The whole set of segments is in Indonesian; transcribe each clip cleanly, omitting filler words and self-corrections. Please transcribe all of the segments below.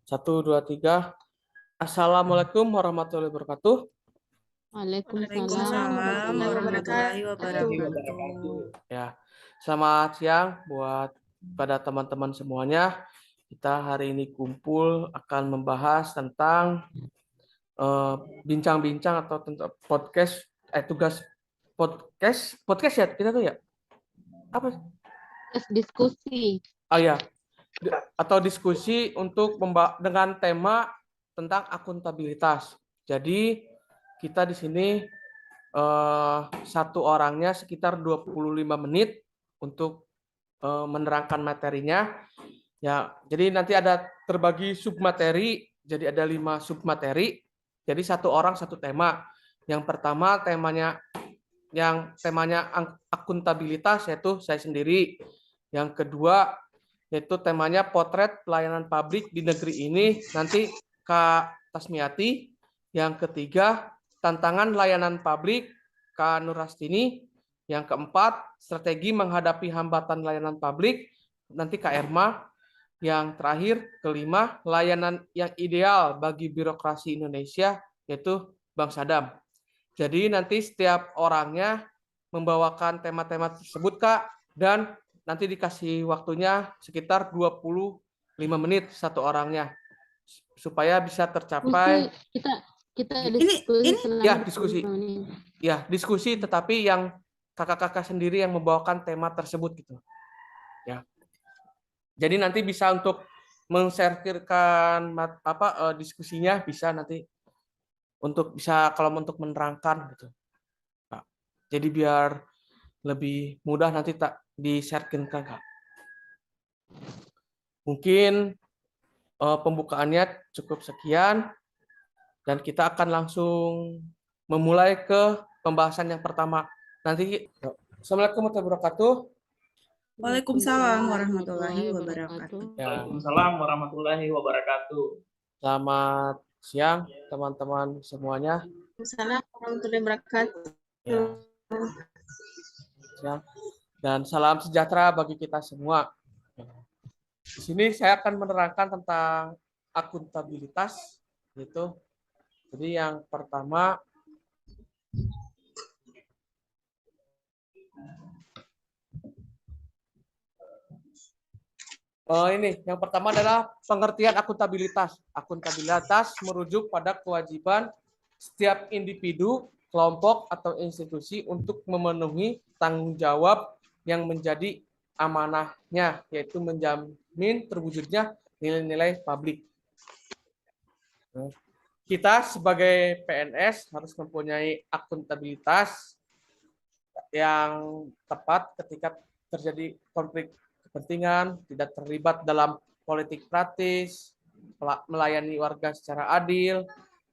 Satu, dua, tiga. Assalamualaikum warahmatullahi wabarakatuh. Waalaikumsalam Waalaikumsalam warahmatullahi warahmatullahi wabarakatuh. wabarakatuh. Ya, selamat siang buat pada teman-teman semuanya. Kita hari ini kumpul akan membahas tentang bincang-bincang atau tentang podcast, tugas podcast ya kita tuh ya. Apa? Terus diskusi. Oh ya, atau diskusi untuk dengan tema tentang akuntabilitas. Jadi kita di sini satu orangnya sekitar 25 menit untuk menerangkan materinya. Ya, jadi nanti ada terbagi submateri, jadi ada 5 submateri. Jadi satu orang satu tema. Yang pertama temanya akuntabilitas, yaitu saya sendiri. Yang kedua yaitu temanya potret pelayanan publik di negeri ini, nanti Kak Tasmiati. Yang ketiga tantangan layanan publik, Kak Nurastini. Yang keempat strategi menghadapi hambatan layanan publik, nanti Kak Erma. Yang terakhir, kelima, layanan yang ideal bagi birokrasi Indonesia, yaitu Bang Sadam. Jadi nanti setiap orangnya membawakan tema-tema tersebut, Kak, dan nanti dikasih waktunya sekitar 25 menit satu orangnya, supaya bisa tercapai. Kita Ini diskusi. Ya, diskusi, tetapi yang kakak-kakak sendiri yang membawakan tema tersebut gitu. Ya. Jadi nanti bisa untuk menservirkan diskusinya, bisa nanti untuk bisa kalau untuk menerangkan gitu. Kak. Jadi biar lebih mudah nanti tak di-sharekan Kak. Mungkin pembukaannya cukup sekian dan kita akan langsung memulai ke pembahasan yang pertama. Nanti Assalamualaikum warahmatullahi wabarakatuh. Waalaikumsalam warahmatullahi wabarakatuh. Waalaikumsalam warahmatullahi wabarakatuh. Selamat siang teman-teman semuanya. Waalaikumsalam warahmatullahi wabarakatuh. Ya. Dan salam sejahtera bagi kita semua. Di sini saya akan menerangkan tentang akuntabilitas, gitu. Jadi yang pertama yang pertama adalah pengertian akuntabilitas. Akuntabilitas merujuk pada kewajiban setiap individu, kelompok, atau institusi untuk memenuhi tanggung jawab yang menjadi amanahnya, yaitu menjamin terwujudnya nilai-nilai publik. Kita sebagai PNS harus mempunyai akuntabilitas yang tepat ketika terjadi konflik kepentingan, tidak terlibat dalam politik praktis, melayani warga secara adil,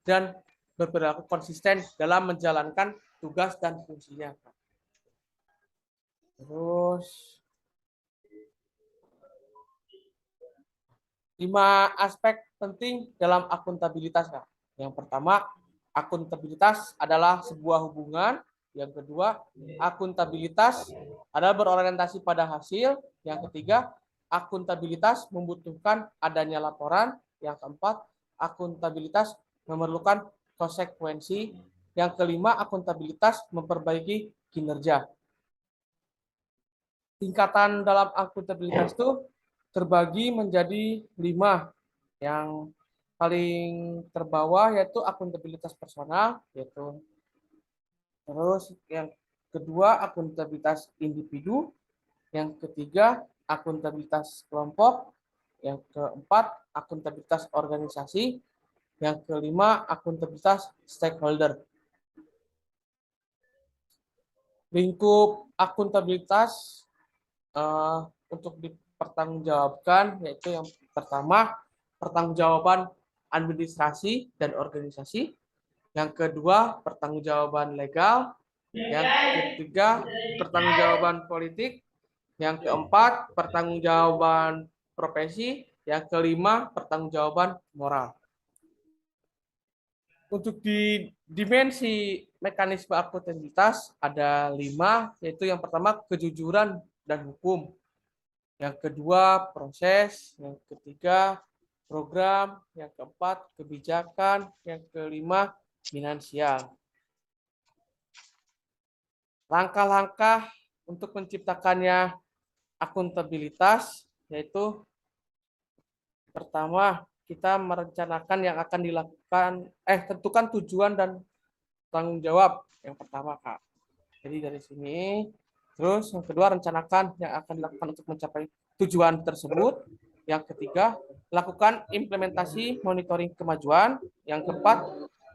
dan berperilaku konsisten dalam menjalankan tugas dan fungsinya. Terus 5 aspek penting dalam akuntabilitas, Kak. Yang pertama, akuntabilitas adalah sebuah hubungan. Yang kedua, akuntabilitas adalah berorientasi pada hasil. Yang ketiga, akuntabilitas membutuhkan adanya laporan. Yang keempat, akuntabilitas memerlukan konsekuensi. Yang kelima, akuntabilitas memperbaiki kinerja. Tingkatan dalam akuntabilitas itu terbagi menjadi 5. Yang paling terbawah yaitu akuntabilitas personal, yaitu terus yang kedua akuntabilitas individu, yang ketiga akuntabilitas kelompok, yang keempat akuntabilitas organisasi, yang kelima akuntabilitas stakeholder. Lingkup akuntabilitas untuk dipertanggungjawabkan yaitu yang pertama pertanggungjawaban administrasi dan organisasi, yang kedua pertanggungjawaban legal, yang ketiga pertanggungjawaban politik, yang keempat pertanggungjawaban profesi, yang kelima pertanggungjawaban moral. Untuk di dimensi mekanisme akuntabilitas ada 5, yaitu yang pertama kejujuran dan hukum, yang kedua proses, yang ketiga program, yang keempat kebijakan, yang kelima finansial. Langkah-langkah untuk menciptakannya akuntabilitas yaitu pertama kita merencanakan yang akan dilakukan, tentukan tujuan dan tanggung jawab yang pertama, Kak. Jadi dari sini, terus yang kedua rencanakan yang akan dilakukan untuk mencapai tujuan tersebut. Yang ketiga, lakukan implementasi monitoring kemajuan. Yang keempat,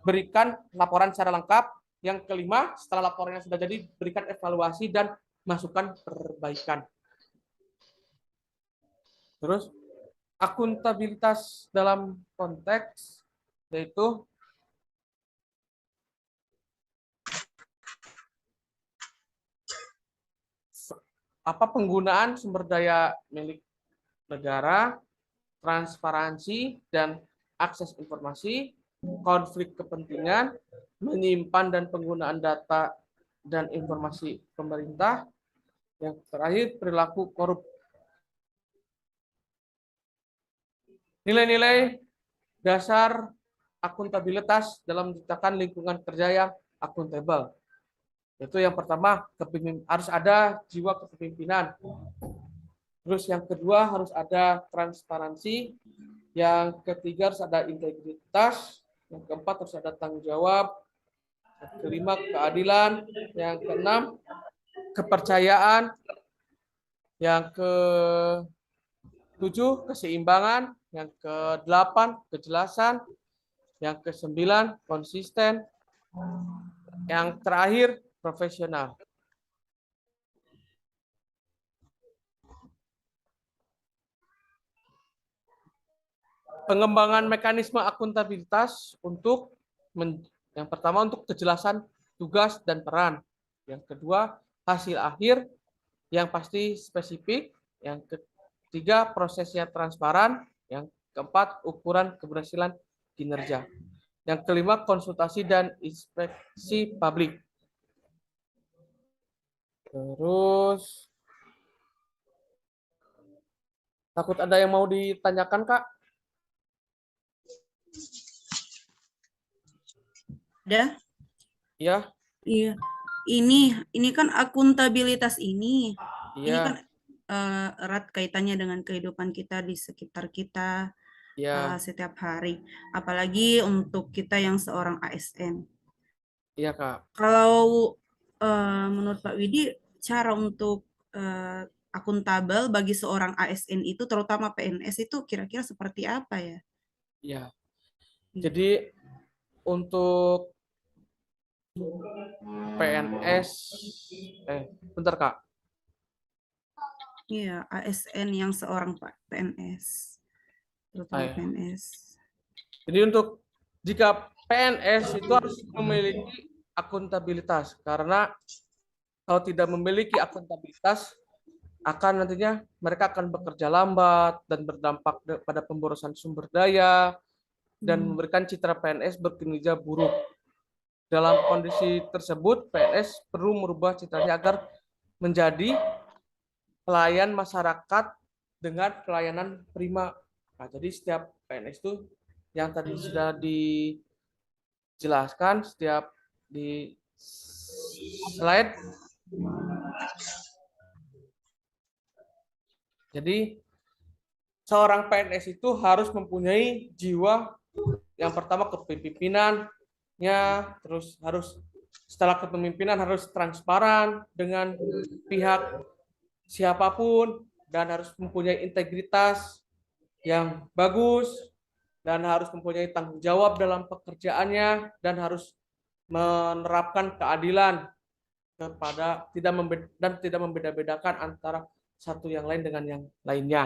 berikan laporan secara lengkap. Yang kelima, setelah laporannya sudah jadi, berikan evaluasi dan masukan perbaikan. Terus, akuntabilitas dalam konteks yaitu penggunaan sumber daya milik negara, transparansi dan akses informasi, konflik kepentingan, menyimpan dan penggunaan data dan informasi pemerintah, yang terakhir perilaku korup. Nilai-nilai dasar akuntabilitas dalam menciptakan lingkungan kerja yang akuntabel. Itu yang pertama, harus ada jiwa kepemimpinan. Terus yang kedua harus ada transparansi. Yang ketiga harus ada integritas. Yang keempat harus ada tanggung jawab. Yang kelima keadilan. Yang keenam kepercayaan. Yang ketujuh keseimbangan. Yang kedelapan kejelasan. Yang kesembilan konsisten. Yang terakhir profesional. Pengembangan mekanisme akuntabilitas untuk yang pertama untuk kejelasan tugas dan peran. Yang kedua hasil akhir yang pasti spesifik. Yang ketiga prosesnya transparan. Yang keempat ukuran keberhasilan kinerja. Yang kelima konsultasi dan inspeksi publik. Terus takut ada yang mau ditanyakan, Kak? Ada? Iya. Iya. Ini kan akuntabilitas ini. Ini Iya. kan erat kaitannya dengan kehidupan kita di sekitar kita Iya. setiap hari. Apalagi untuk kita yang seorang ASN. Iya, Kak. Kalau menurut Pak Widi, cara untuk akuntabel bagi seorang ASN itu, terutama PNS itu kira-kira seperti apa ya? Iya. Jadi untuk PNS, bentar, Kak. Iya, ASN yang seorang PNS, terutama PNS. Jadi untuk jika PNS itu harus memiliki akuntabilitas, karena kalau tidak memiliki akuntabilitas akan nantinya mereka akan bekerja lambat dan berdampak pada pemborosan sumber daya dan memberikan citra PNS berkinerja buruk. Dalam kondisi tersebut, PNS perlu merubah citranya agar menjadi pelayan masyarakat dengan pelayanan prima. Nah, jadi setiap PNS itu yang tadi sudah dijelaskan, setiap di slide. Jadi seorang PNS itu harus mempunyai jiwa yang pertama kepemimpinannya, terus harus setelah kepemimpinan harus transparan dengan pihak siapapun dan harus mempunyai integritas yang bagus dan harus mempunyai tanggung jawab dalam pekerjaannya dan harus menerapkan keadilan kepada tidak membeda-bedakan antara satu yang lain dengan yang lainnya.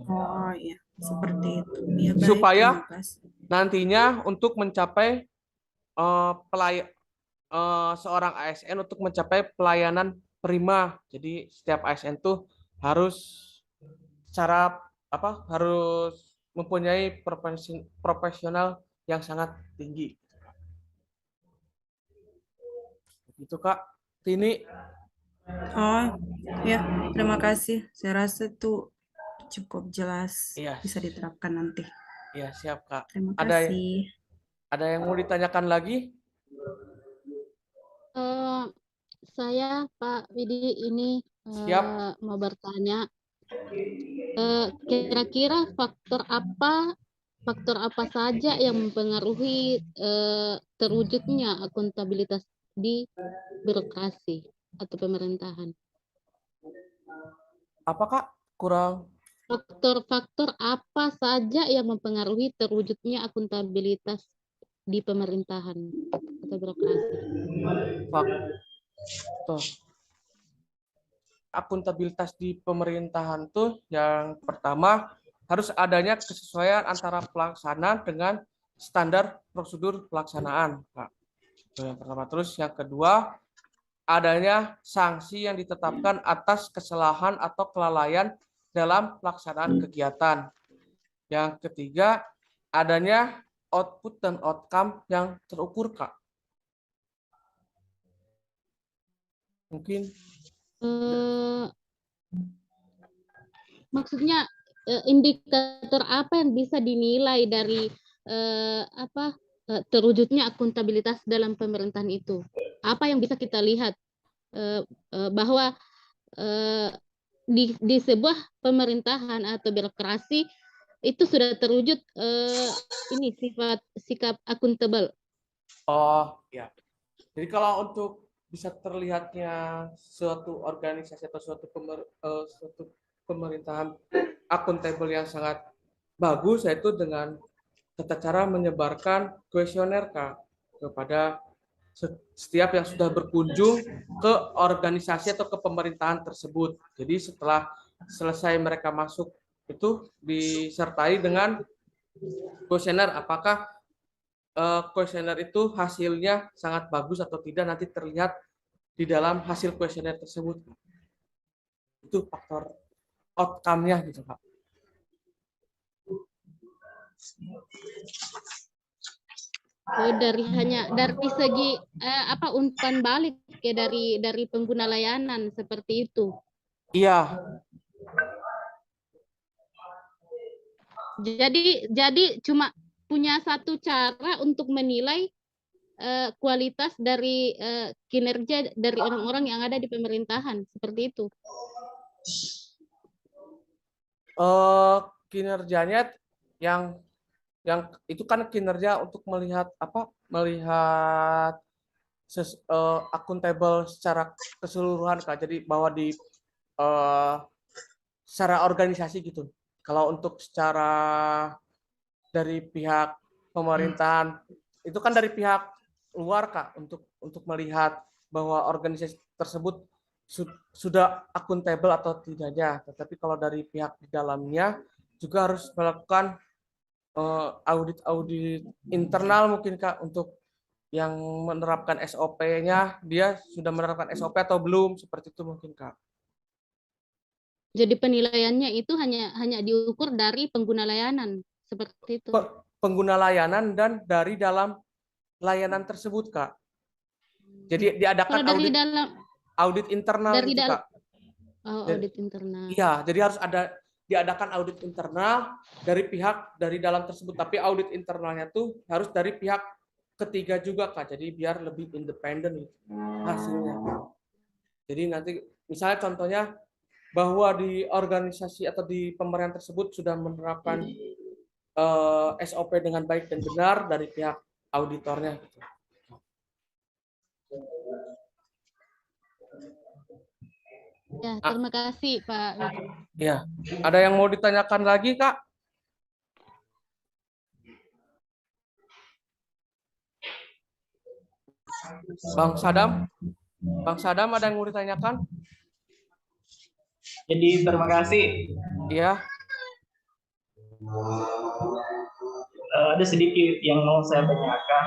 Oh iya, seperti itu. Ya, baik, Supaya terima kasih. nantinya untuk mencapai seorang ASN untuk mencapai pelayanan prima. Jadi setiap ASN itu harus harus mempunyai profesional yang sangat tinggi. Itu, Kak. Tini. Oh ya, terima kasih. Saya rasa itu cukup jelas, Iya. bisa diterapkan nanti. Iya, siap, Kak. Terima Ada kasih. ada yang mau ditanyakan lagi? Saya Pak Widi ini Siap. mau bertanya, kira-kira faktor apa saja yang mempengaruhi terwujudnya akuntabilitas di birokrasi atau pemerintahan? Apa, Kak? Kurang. Faktor-faktor apa saja yang mempengaruhi terwujudnya akuntabilitas di pemerintahan atau birokrasi? Faktor akuntabilitas di pemerintahan tuh yang pertama harus adanya kesesuaian antara pelaksanaan dengan standar prosedur pelaksanaan, Kak. Itu yang pertama. Terus yang kedua, adanya sanksi yang ditetapkan atas kesalahan atau kelalaian dalam pelaksanaan kegiatan. Yang ketiga, adanya output dan outcome yang terukur, Kak. Mungkin Eh, Maksudnya indikator apa yang bisa dinilai dari terwujudnya akuntabilitas dalam pemerintahan itu? Apa yang bisa kita lihat bahwa di sebuah pemerintahan atau birokrasi itu sudah terwujud ini sikap akuntabel. oh ya. Jadi kalau untuk bisa terlihatnya suatu organisasi atau suatu pemerintahan akuntabel yang sangat bagus, yaitu dengan tata cara menyebarkan kuesioner, Kak, kepada setiap yang sudah berkunjung ke organisasi atau ke pemerintahan tersebut. Jadi setelah selesai mereka masuk itu disertai dengan kuesioner, apakah kuesioner itu hasilnya sangat bagus atau tidak, nanti terlihat di dalam hasil kuesioner tersebut. Itu faktor outcome-nya gitu, Pak. Dari segi umpan balik ya dari pengguna layanan seperti itu. Iya. Jadi cuma punya satu cara untuk menilai kualitas dari kinerja dari orang-orang yang ada di pemerintahan seperti itu. Kinerjanya yang itu kan kinerja untuk melihat akuntabel secara keseluruhan, Kak. Jadi bahwa di secara organisasi gitu. Kalau untuk secara dari pihak pemerintahan itu kan dari pihak luar, Kak, untuk melihat bahwa organisasi tersebut sudah akuntabel atau tidaknya. Tetapi kalau dari pihak di dalamnya juga harus melakukan audit internal mungkin, Kak, untuk yang menerapkan SOP-nya, dia sudah menerapkan SOP atau belum, seperti itu mungkin, Kak. Jadi penilaiannya itu hanya diukur dari pengguna layanan seperti itu. Pengguna layanan dan dari dalam layanan tersebut, Kak. Jadi diadakan audit internal gitu, Kak. Audit internal. Iya, jadi harus diadakan audit internal dari dalam tersebut, tapi audit internalnya tuh harus dari pihak ketiga juga, Kak. Jadi biar lebih independen gitu hasilnya. Jadi nanti misalnya contohnya bahwa di organisasi atau di pemerintahan tersebut sudah menerapkan SOP dengan baik dan benar dari pihak auditornya gitu. Ya, terima kasih, Pak. Ya, ada yang mau ditanyakan lagi, Kak? Bang Sadam ada yang mau ditanyakan? Jadi terima kasih. Iya. Ada sedikit yang mau saya tanyakan.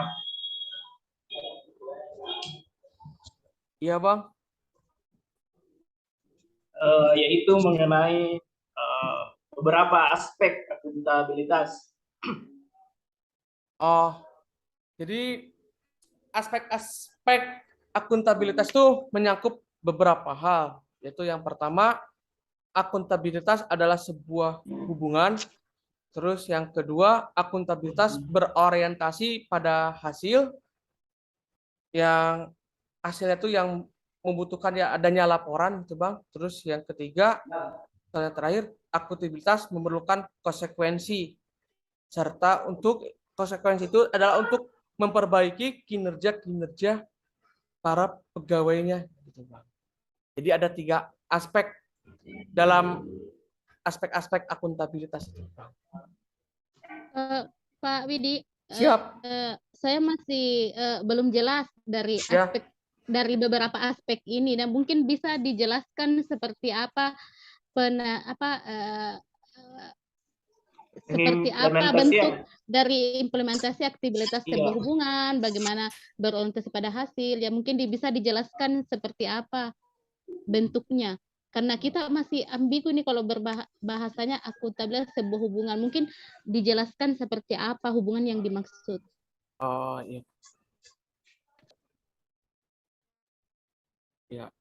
Iya, Bang. Yaitu mengenai beberapa aspek akuntabilitas. Oh, jadi aspek-aspek akuntabilitas itu menyangkut beberapa hal. Yaitu yang pertama, akuntabilitas adalah sebuah hubungan. Terus yang kedua, akuntabilitas berorientasi pada hasil, yang hasilnya itu yang membutuhkan ya adanya laporan gitu Bang. Terus yang ketiga, yang terakhir, akuntabilitas memerlukan konsekuensi, serta untuk konsekuensi itu adalah untuk memperbaiki kinerja-kinerja para pegawainya gitu Bang. Jadi ada 3 aspek dalam aspek-aspek akuntabilitas itu Bang. Pak Widi, Siap. saya masih belum jelas dari Ya. beberapa aspek ini, dan mungkin bisa dijelaskan seperti apa seperti apa Implementasinya. bentuk dari implementasi aktivitas Iya. sebuah hubungan, bagaimana berorientasi pada hasil, ya mungkin bisa dijelaskan seperti apa bentuknya. Karena kita masih ambigu nih kalau bahasanya akuntabilitas sebuah hubungan. Mungkin dijelaskan seperti apa hubungan yang dimaksud. Oh iya. Ya.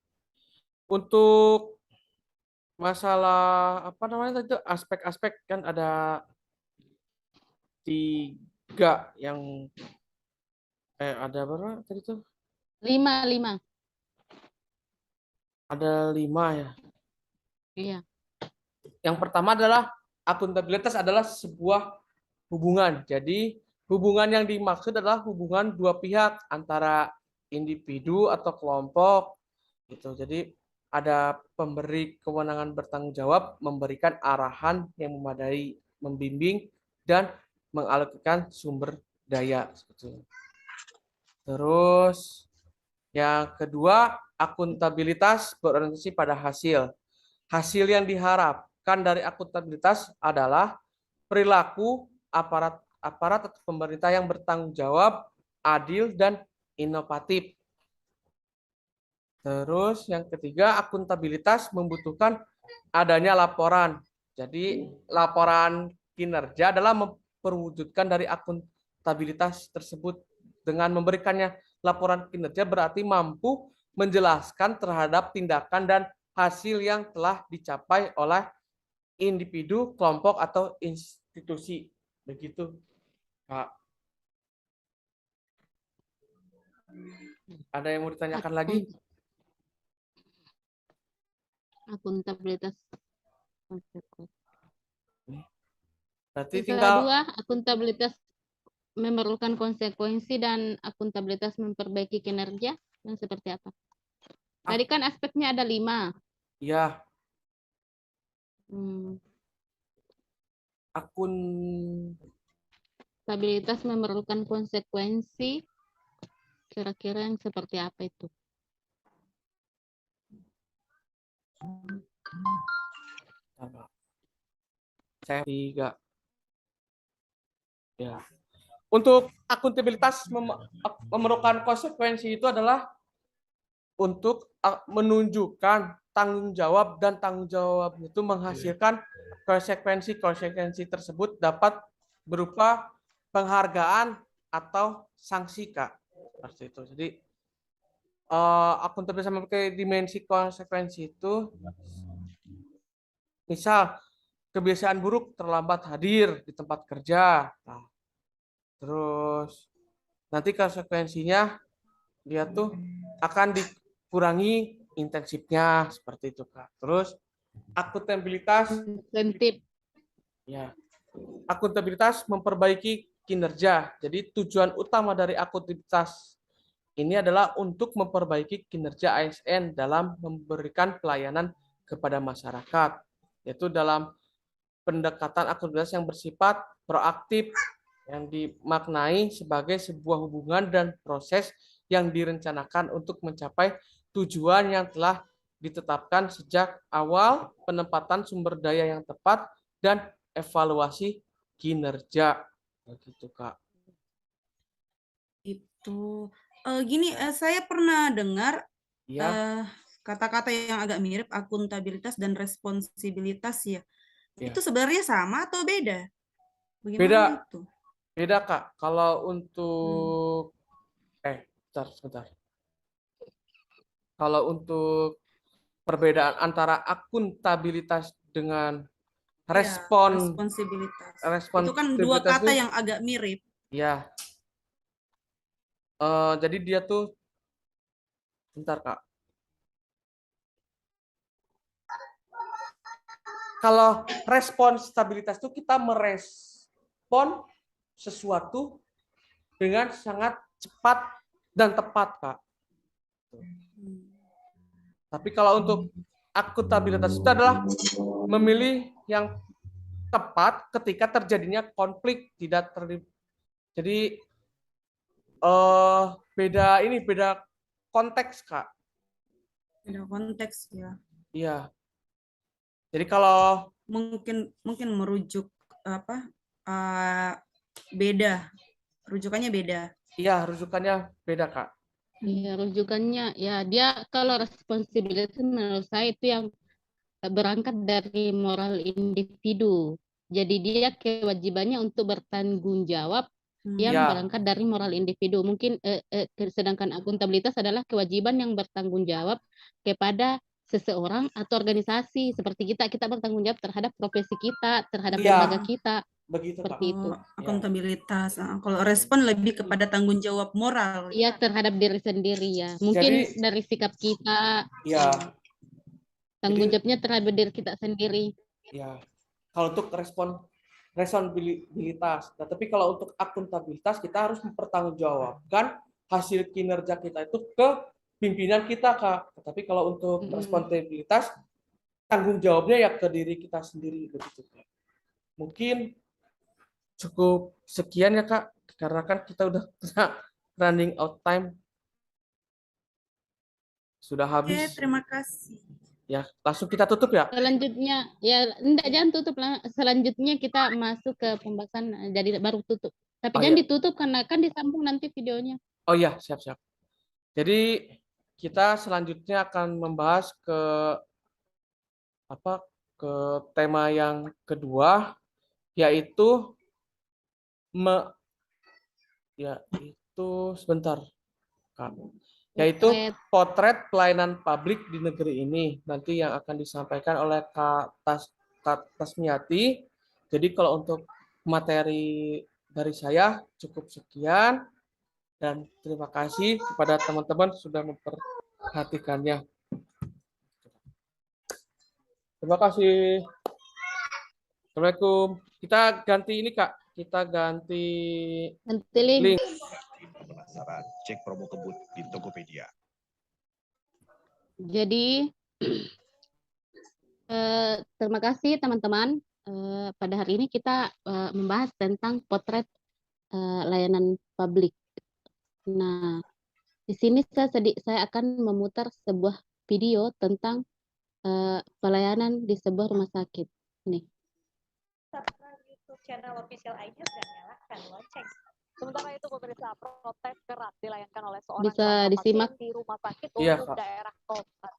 Untuk masalah apa namanya tadi, aspek-aspek kan ada 3 yang ada berapa tadi tuh? 5. Ada 5 ya. Iya. Yang pertama adalah akuntabilitas adalah sebuah hubungan. Jadi hubungan yang dimaksud adalah hubungan 2 pihak antara individu atau kelompok gitu. Jadi ada pemberi kewenangan bertanggung jawab memberikan arahan yang memadai, membimbing dan mengalokasikan sumber daya gitu. Terus yang kedua, akuntabilitas berorientasi pada hasil. Hasil yang diharapkan dari akuntabilitas adalah perilaku aparat atau pemerintah yang bertanggung jawab, adil, dan inovatif. Terus yang ketiga, akuntabilitas membutuhkan adanya laporan. Jadi laporan kinerja adalah memperwujudkan dari akuntabilitas tersebut. Dengan memberikannya laporan kinerja berarti mampu menjelaskan terhadap tindakan dan hasil yang telah dicapai oleh individu, kelompok, atau institusi. Begitu, Kak. Ada yang mau ditanyakan lagi? Akuntabilitas. Berarti Sisa tinggal 2, akuntabilitas memerlukan konsekuensi dan akuntabilitas memperbaiki kinerja. Yang seperti apa? Tadi kan aspeknya ada 5. ya Hmm. akuntabilitas Stabilitas memerlukan konsekuensi. Kira-kira yang seperti apa itu? saya 3. Ya. Untuk akuntabilitas memerlukan konsekuensi itu adalah untuk menunjukkan tanggung jawab, dan tanggung jawab itu menghasilkan konsekuensi tersebut dapat berupa penghargaan atau sanksi, Kak. Seperti itu. Jadi akuntabilitas memiliki dimensi konsekuensi itu, misal kebiasaan buruk terlambat hadir di tempat kerja. Nah, terus nanti konsekuensinya dia tuh akan dikurangi intensifnya seperti itu, Kak. Terus akuntabilitas Insentif. ya. Akuntabilitas memperbaiki kinerja. Jadi tujuan utama dari akuntabilitas ini adalah untuk memperbaiki kinerja ASN dalam memberikan pelayanan kepada masyarakat, yaitu dalam pendekatan akuntabilitas yang bersifat proaktif, yang dimaknai sebagai sebuah hubungan dan proses yang direncanakan untuk mencapai tujuan yang telah ditetapkan sejak awal, penempatan sumber daya yang tepat, dan evaluasi kinerja. Begitu, Kak. Itu gini, saya pernah dengar Ya, kata-kata yang agak mirip akuntabilitas dan responsibilitas ya. Ya. Itu sebenarnya sama atau beda? Beda. Bagaimana itu? Beda, Kak. Kalau untuk sebentar. Kalau untuk perbedaan antara akuntabilitas dengan Ya, respon responsibilitas. Itu kan dua responsibilitas kata itu, yang agak mirip. ya. Jadi dia tuh, bentar Kak. Kalau responsibilitas itu kita merespon sesuatu dengan sangat cepat dan tepat, Kak. Tapi kalau untuk akuntabilitas itu adalah memilih yang tepat ketika terjadinya konflik, tidak terlibat. Jadi beda konteks, Kak. Beda konteks ya. Iya. Jadi kalau Mungkin merujuk apa? Beda. Rujukannya beda. iya rujukannya beda, Kak. Ya, rujukannya ya dia kalau responsibility menurut saya itu yang berangkat dari moral individu. Jadi dia kewajibannya untuk bertanggung jawab yang Ya, berangkat dari moral individu. Mungkin sedangkan akuntabilitas adalah kewajiban yang bertanggung jawab kepada seseorang atau organisasi. Seperti kita bertanggung jawab terhadap profesi kita, terhadap iya, lembaga kita, begitu, Kak. seperti itu. Akuntabilitas. Kalau respon lebih kepada tanggung jawab moral. Iya, terhadap diri sendiri ya. Mungkin Jadi, dari sikap kita, ya, tanggung jadi jawabnya terhadap diri kita sendiri. ya, kalau untuk responsibilitas. Nah, tapi kalau untuk akuntabilitas kita harus mempertanggungjawabkan hasil kinerja kita itu ke pimpinan kita, Kak. Tapi kalau untuk responsibilitas tanggung jawabnya ya ke diri kita sendiri begitu, Kak. Mungkin cukup sekian ya, Kak, karena kan kita udah running out time. Sudah Oke, habis. terima kasih. Ya, langsung kita tutup ya. Selanjutnya, ya enggak jangan tutup lah. Selanjutnya kita masuk ke pembahasan, jadi baru tutup. Tapi Oh, jangan iya. ditutup karena kan disambung nanti videonya. Oh iya, siap-siap. Jadi kita selanjutnya akan membahas ke tema yang kedua, yaitu sebentar, Kak. Yaitu potret pelayanan publik di negeri ini, nanti yang akan disampaikan oleh Kak Tasmiati. Jadi kalau untuk materi dari saya cukup sekian, dan terima kasih kepada teman-teman sudah memperhatikannya. Terima kasih. Assalamualaikum. Kita ganti ini, Kak. Kita ganti link. Penasaran, cek promo kebut di Tokopedia. Jadi terima kasih teman-teman. Pada hari ini kita membahas tentang potret layanan publik. Nah, di sini saya akan memutar sebuah video tentang pelayanan di sebuah rumah sakit. Nih. Subscribe YouTube channel official iNews dan nyalakan lonceng. Sementara itu pemirsa, protes keras dilayangkan oleh seorang Bisa disimak pasien di rumah sakit Iya, umum Kak. daerah Kota.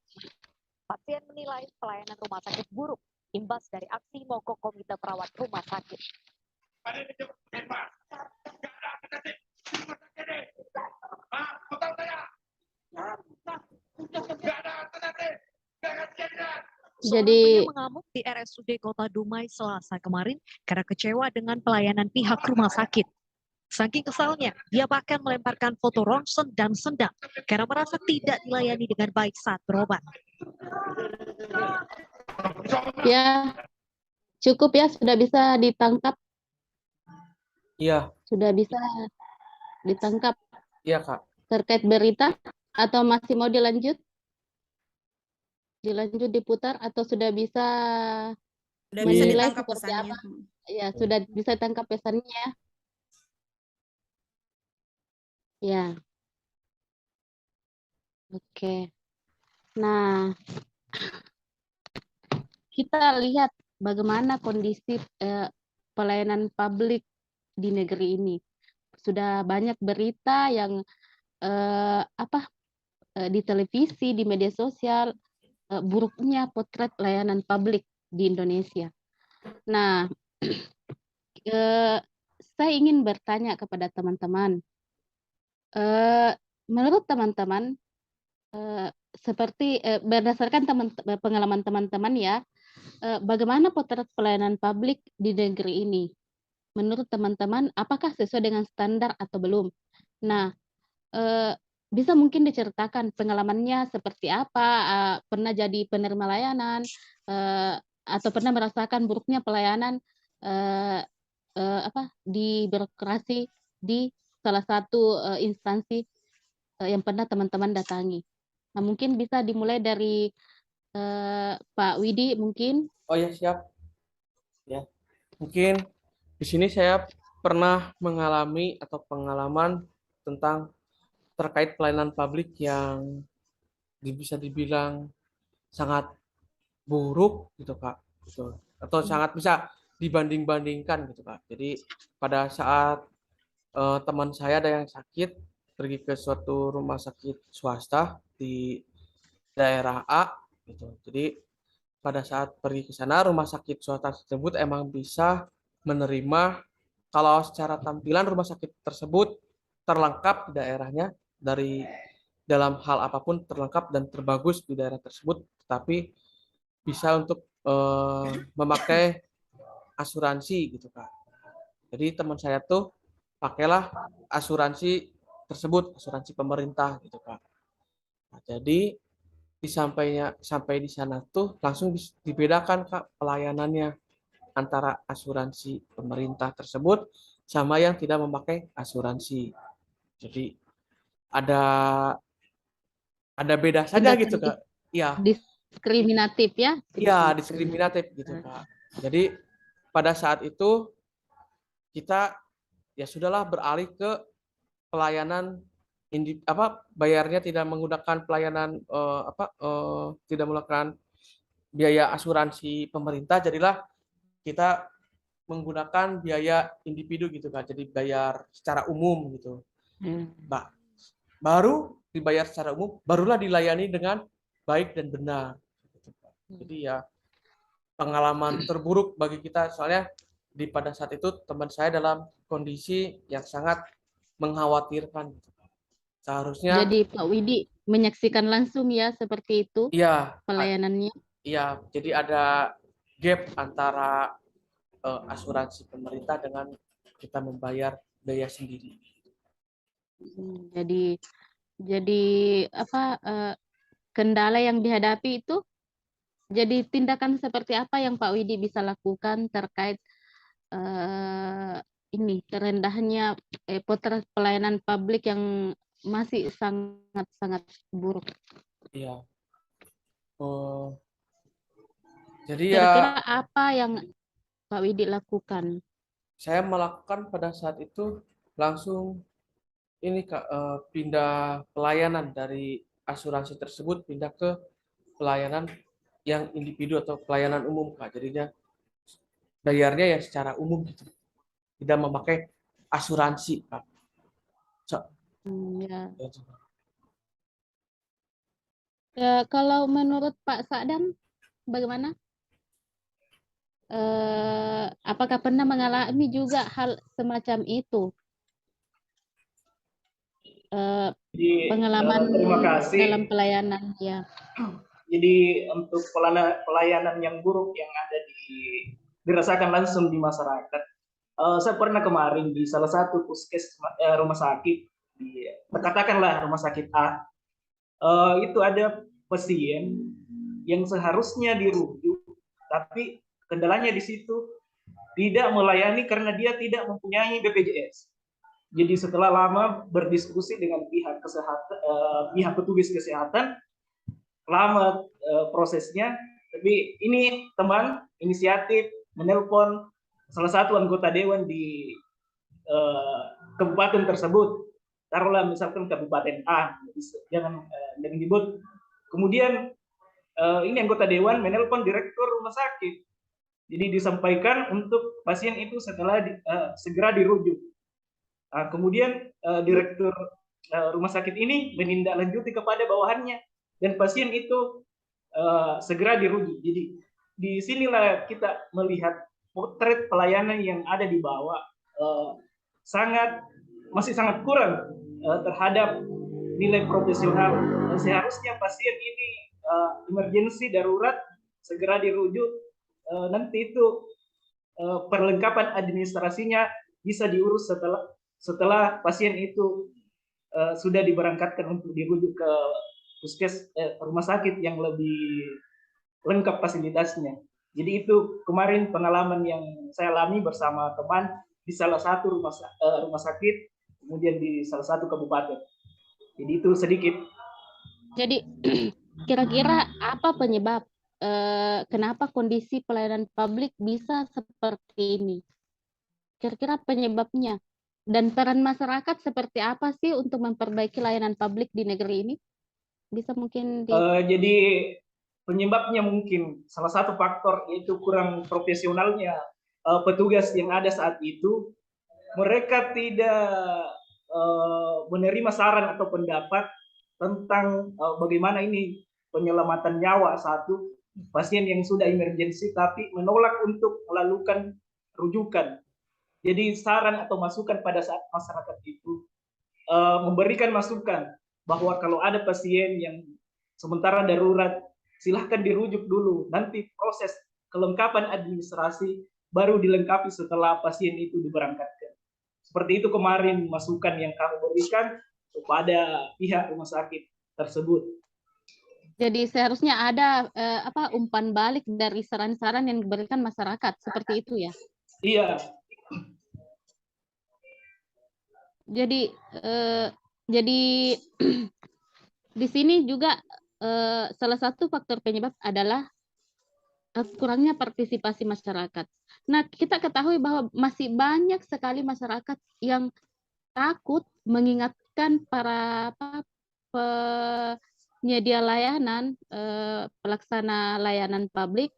Pasien menilai pelayanan rumah sakit buruk imbas dari aksi mogok komite perawat rumah sakit. Jadi Mengamuk di RSUD Kota Dumai Selasa kemarin karena kecewa dengan pelayanan pihak rumah sakit. Saking kesalnya, dia bahkan melemparkan foto ronsen dan sendang karena merasa tidak dilayani dengan baik saat berobat. ya cukup ya, sudah bisa ditangkap, Iya, sudah bisa ditangkap iya, Kak. terkait berita, atau masih mau dilanjut diputar, atau sudah bisa Sudah bisa menilai ditangkap seperti pesannya. apa? Ya, sudah bisa tangkap pesannya. Ya. Oke. Nah, kita lihat bagaimana kondisi pelayanan publik di negeri ini. Sudah banyak berita yang di televisi, di media sosial, buruknya potret layanan publik di Indonesia. Nah, saya ingin bertanya kepada teman-teman, menurut teman-teman, seperti berdasarkan pengalaman teman-teman ya, bagaimana potret pelayanan publik di negeri ini? Menurut teman-teman, apakah sesuai dengan standar atau belum? Nah, bisa mungkin diceritakan pengalamannya seperti apa, pernah jadi penerima layanan, atau pernah merasakan buruknya pelayanan di birokrasi di salah satu instansi yang pernah teman-teman datangi. Nah, mungkin bisa dimulai dari Pak Widi mungkin. Oh ya, siap. Ya, mungkin di sini saya pernah mengalami atau pengalaman tentang terkait pelayanan publik yang bisa dibilang sangat buruk gitu Kak, gitu. Atau sangat bisa dibanding-bandingkan gitu Kak. Jadi pada saat teman saya ada yang sakit, pergi ke suatu rumah sakit swasta di daerah A gitu. Jadi pada saat pergi ke sana, rumah sakit swasta tersebut emang bisa menerima kalau secara tampilan rumah sakit tersebut terlengkap di daerahnya, dari dalam hal apapun terlengkap dan terbagus di daerah tersebut, tetapi bisa untuk memakai asuransi gitu Kak. Jadi teman saya tuh pakailah asuransi tersebut, asuransi pemerintah gitu Kak. Nah, jadi sampai di sana tuh langsung dibedakan Kak pelayanannya antara asuransi pemerintah tersebut sama yang tidak memakai asuransi. Jadi ada beda saja gitu Kak. Iya. Diskriminatif ya? Iya, diskriminatif gitu Kak. Jadi pada saat itu kita ya sudahlah beralih ke pelayanan bayarnya tidak menggunakan pelayanan tidak menggunakan biaya asuransi pemerintah, jadilah kita menggunakan biaya individu gitu Kak. Jadi bayar secara umum gitu. Bah, baru dibayar secara umum, barulah dilayani dengan baik dan benar. Jadi ya pengalaman terburuk bagi kita, soalnya pada saat itu teman saya dalam kondisi yang sangat mengkhawatirkan. Seharusnya jadi Pak Widi menyaksikan langsung ya seperti itu iya, pelayanannya. iya, jadi ada gap antara asuransi pemerintah dengan kita membayar biaya sendiri. Jadi kendala yang dihadapi itu, jadi tindakan seperti apa yang Pak Widi bisa lakukan terkait terendahnya potret pelayanan publik yang masih sangat-sangat buruk. Iya. Jadi Kira-kira ya apa yang Pak Widi lakukan? saya melakukan pada saat itu langsung ini Kak, pindah pelayanan dari asuransi tersebut pindah ke pelayanan yang individu atau pelayanan umum Kak. Jadinya bayarnya ya secara umum gitu. Tidak memakai asuransi Kak. Ya. Kalau menurut Pak Sadam bagaimana? Apakah pernah mengalami juga hal semacam itu? Jadi, Pengalaman terima kasih. dalam pelayanan ya. Jadi untuk pelayanan yang buruk yang ada dirasakan langsung di masyarakat, saya pernah kemarin di salah satu rumah sakit, katakanlah rumah sakit A, itu ada pasien yang seharusnya dirujuk, tapi kendalanya di situ tidak melayani karena dia tidak mempunyai BPJS. Jadi setelah lama berdiskusi dengan pihak kesehatan, pihak petugas kesehatan, lama prosesnya, tapi ini teman inisiatif menelpon salah satu anggota dewan di kabupaten tersebut, taruhlah misalkan kabupaten A, jangan disebut. Kemudian ini anggota dewan menelpon direktur rumah sakit, jadi disampaikan untuk pasien itu setelah segera dirujuk. Kemudian direktur rumah sakit ini menindaklanjuti kepada bawahannya dan pasien itu segera dirujuk. Jadi di sinilah kita melihat potret pelayanan yang ada di bawah masih sangat kurang terhadap nilai profesional. Seharusnya pasien ini emergensi darurat segera dirujuk, nanti itu perlengkapan administrasinya bisa diurus setelah pasien itu sudah diberangkatkan untuk dirujuk ke rumah sakit yang lebih lengkap fasilitasnya. Jadi itu kemarin pengalaman yang saya alami bersama teman di salah satu rumah sakit, kemudian di salah satu kabupaten. Jadi itu sedikit. Jadi kira-kira apa penyebab kenapa kondisi pelayanan publik bisa seperti ini? Kira-kira penyebabnya dan peran masyarakat seperti apa sih untuk memperbaiki layanan publik di negeri ini? Bisa mungkin jadi penyebabnya mungkin salah satu faktor yaitu kurang profesionalnya petugas yang ada saat itu. Mereka tidak menerima saran atau pendapat tentang bagaimana ini penyelamatan nyawa satu pasien yang sudah emergensi, tapi menolak untuk melakukan rujukan. Jadi saran atau masukan pada saat masyarakat itu memberikan masukan bahwa kalau ada pasien yang sementara darurat, silahkan dirujuk dulu. Nanti proses kelengkapan administrasi baru dilengkapi setelah pasien itu diberangkatkan. Seperti itu kemarin masukan yang kami berikan kepada pihak rumah sakit tersebut. Jadi seharusnya ada umpan balik dari saran-saran yang diberikan masyarakat, seperti itu ya? Iya. Jadi di sini juga salah satu faktor penyebab adalah kurangnya partisipasi masyarakat. Nah, kita ketahui bahwa masih banyak sekali masyarakat yang takut mengingatkan para penyedia layanan, pelaksana layanan publik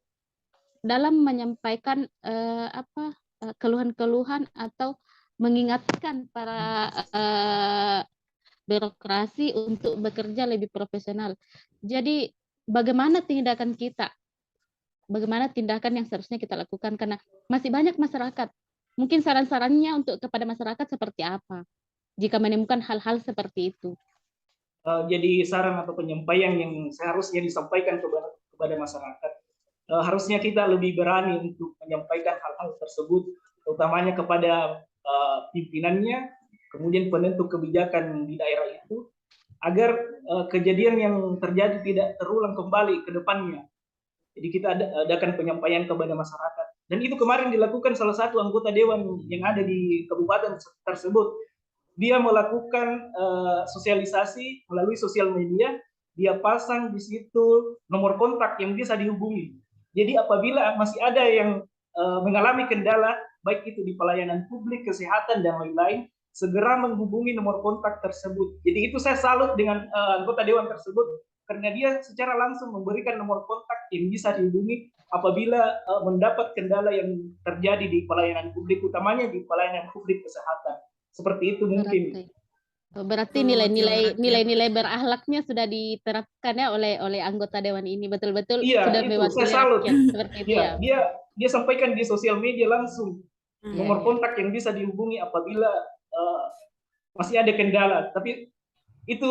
dalam menyampaikan keluhan-keluhan atau mengingatkan para birokrasi untuk bekerja lebih profesional. Jadi bagaimana tindakan kita? Bagaimana tindakan yang seharusnya kita lakukan? Karena masih banyak masyarakat. Mungkin saran-sarannya untuk kepada masyarakat seperti apa? Jika menemukan hal-hal seperti itu. Jadi saran atau penyampaian yang seharusnya disampaikan kepada masyarakat. Harusnya kita lebih berani untuk menyampaikan hal-hal tersebut, utamanya kepada pimpinannya, kemudian penentu kebijakan di daerah itu, agar kejadian yang terjadi tidak terulang kembali ke depannya. Jadi kita adakan penyampaian kepada masyarakat. Dan itu kemarin dilakukan salah satu anggota dewan yang ada di kabupaten tersebut. Dia melakukan sosialisasi melalui sosial media, dia pasang di situ nomor kontak yang bisa dihubungi. Jadi apabila masih ada yang mengalami kendala, baik itu di pelayanan publik, kesehatan, dan lain-lain, segera menghubungi nomor kontak tersebut. Jadi itu saya salut dengan anggota dewan tersebut, karena dia secara langsung memberikan nomor kontak yang bisa dihubungi apabila mendapat kendala yang terjadi di pelayanan publik, utamanya di pelayanan publik kesehatan. Seperti itu mungkin. Berarti nilai-nilai berakhlaknya sudah diterapkan ya oleh anggota dewan ini, betul-betul sudah mewakili rakyat seperti itu ya. Dia sampaikan di sosial media langsung nomor kontak yang bisa dihubungi apabila masih ada kendala. Tapi itu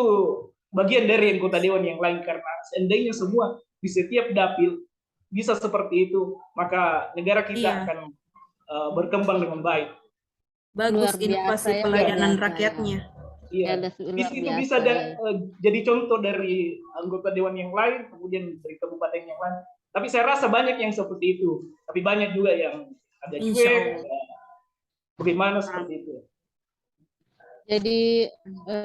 bagian dari anggota dewan yang lain, karena seandainya semua di setiap dapil bisa seperti itu, maka negara kita akan berkembang dengan baik. Bagus inovasi pelayanan rakyatnya. Iya. Itu bisa jadi contoh dari anggota dewan yang lain, kemudian dari kabupaten yang lain. Tapi saya rasa banyak yang seperti itu. Tapi banyak juga yang ada cuek. Bagaimana seperti itu? Jadi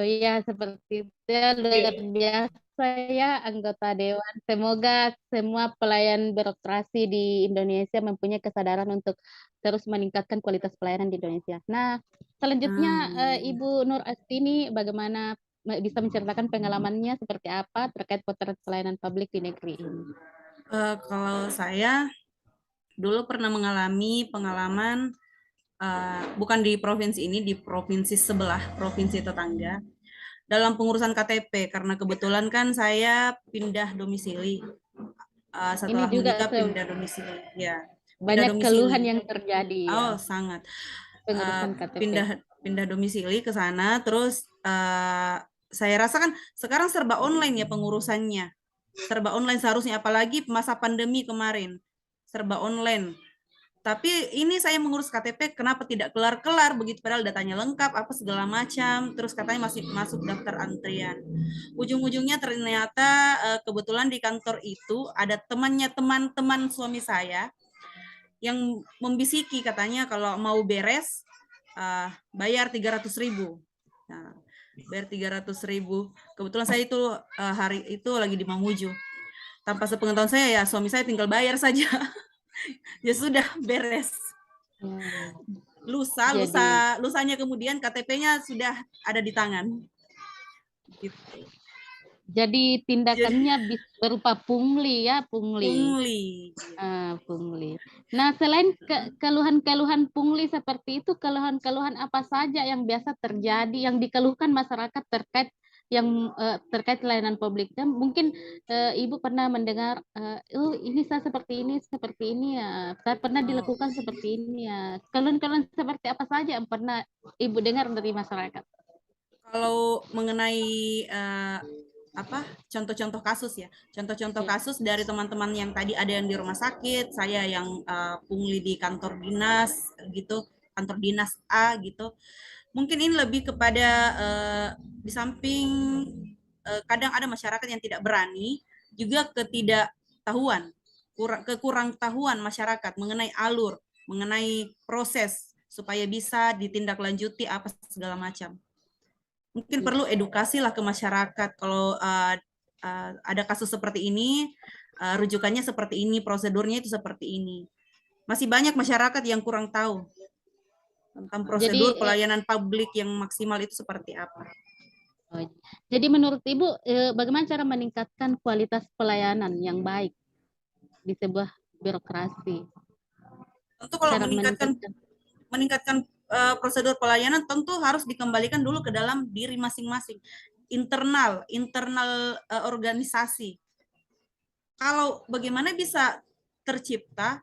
ya seperti itu, luar biasa ya anggota dewan. Semoga semua pelayan birokrasi di Indonesia mempunyai kesadaran untuk terus meningkatkan kualitas pelayanan di Indonesia. Nah, selanjutnya Ibu Nur Astini, bagaimana bisa menceritakan pengalamannya seperti apa terkait potret pelayanan publik di negeri ini? Kalau saya dulu pernah mengalami pengalaman bukan di provinsi ini, di provinsi sebelah, provinsi tetangga, dalam pengurusan KTP, karena kebetulan kan saya pindah domisili. Setelah menikah pindah domisili, ya. Banyak keluhan yang terjadi. Oh, sangat. Pengurusan KTP. Pindah domisili ke sana, terus saya rasa kan sekarang serba online ya pengurusannya. Serba online seharusnya, apalagi masa pandemi kemarin. Serba online. Tapi ini saya mengurus KTP, kenapa tidak kelar-kelar begitu, padahal datanya lengkap, apa segala macam, terus katanya masih masuk daftar antrian. Ujung-ujungnya ternyata kebetulan di kantor itu ada temannya teman-teman suami saya yang membisiki katanya kalau mau beres bayar 300.000. Nah, bayar 300.000. Kebetulan saya itu hari itu lagi di Mamuju. Tanpa sepengetahuan saya ya suami saya tinggal bayar saja. Ya sudah beres. Lusanya kemudian KTP-nya sudah ada di tangan. Gitu. Jadi tindakannya berupa pungli ya, Pungli. Pungli. Nah, selain keluhan-keluhan pungli seperti itu, keluhan-keluhan apa saja yang biasa terjadi, yang dikeluhkan masyarakat terkait terkait layanan publiknya? Mungkin Ibu pernah mendengar, ini saya seperti ini ya, saya pernah dilakukan seperti ini ya. Keluhan-keluhan seperti apa saja yang pernah Ibu dengar dari masyarakat? Kalau mengenai contoh-contoh kasus ya, contoh-contoh kasus dari teman-teman yang tadi ada yang di rumah sakit, saya yang pungli di kantor dinas gitu, kantor dinas A gitu. Mungkin ini lebih kepada di samping kadang ada masyarakat yang tidak berani, juga ketidaktahuan, kekurang tahuan masyarakat mengenai alur, mengenai proses supaya bisa ditindaklanjuti apa segala macam. Mungkin perlu edukasi lah ke masyarakat kalau ada kasus seperti ini, rujukannya seperti ini, prosedurnya itu seperti ini. Masih banyak masyarakat yang kurang tahu tentang prosedur pelayanan publik yang maksimal itu seperti apa. Jadi menurut Ibu, bagaimana cara meningkatkan kualitas pelayanan yang baik di sebuah birokrasi? Tentu kalau meningkatkan prosedur pelayanan tentu harus dikembalikan dulu ke dalam diri masing-masing, internal organisasi. Kalau bagaimana bisa tercipta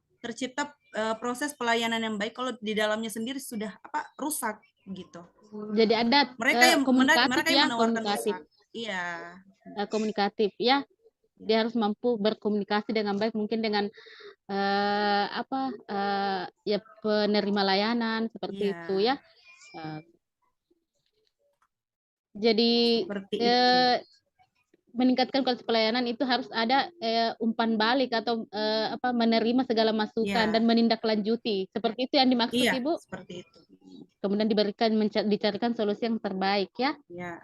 proses pelayanan yang baik kalau di dalamnya sendiri sudah rusak gitu. Jadi ada mereka yang menawarkan komunikatif. Iya. Komunikatif ya. Dia harus mampu berkomunikasi dengan baik, mungkin dengan ya penerima layanan seperti itu ya. Jadi meningkatkan kualitas pelayanan itu harus ada umpan balik atau menerima segala masukan dan menindaklanjuti. Seperti itu yang dimaksud Ibu? Seperti itu. Kemudian dicarikan solusi yang terbaik ya. Iya.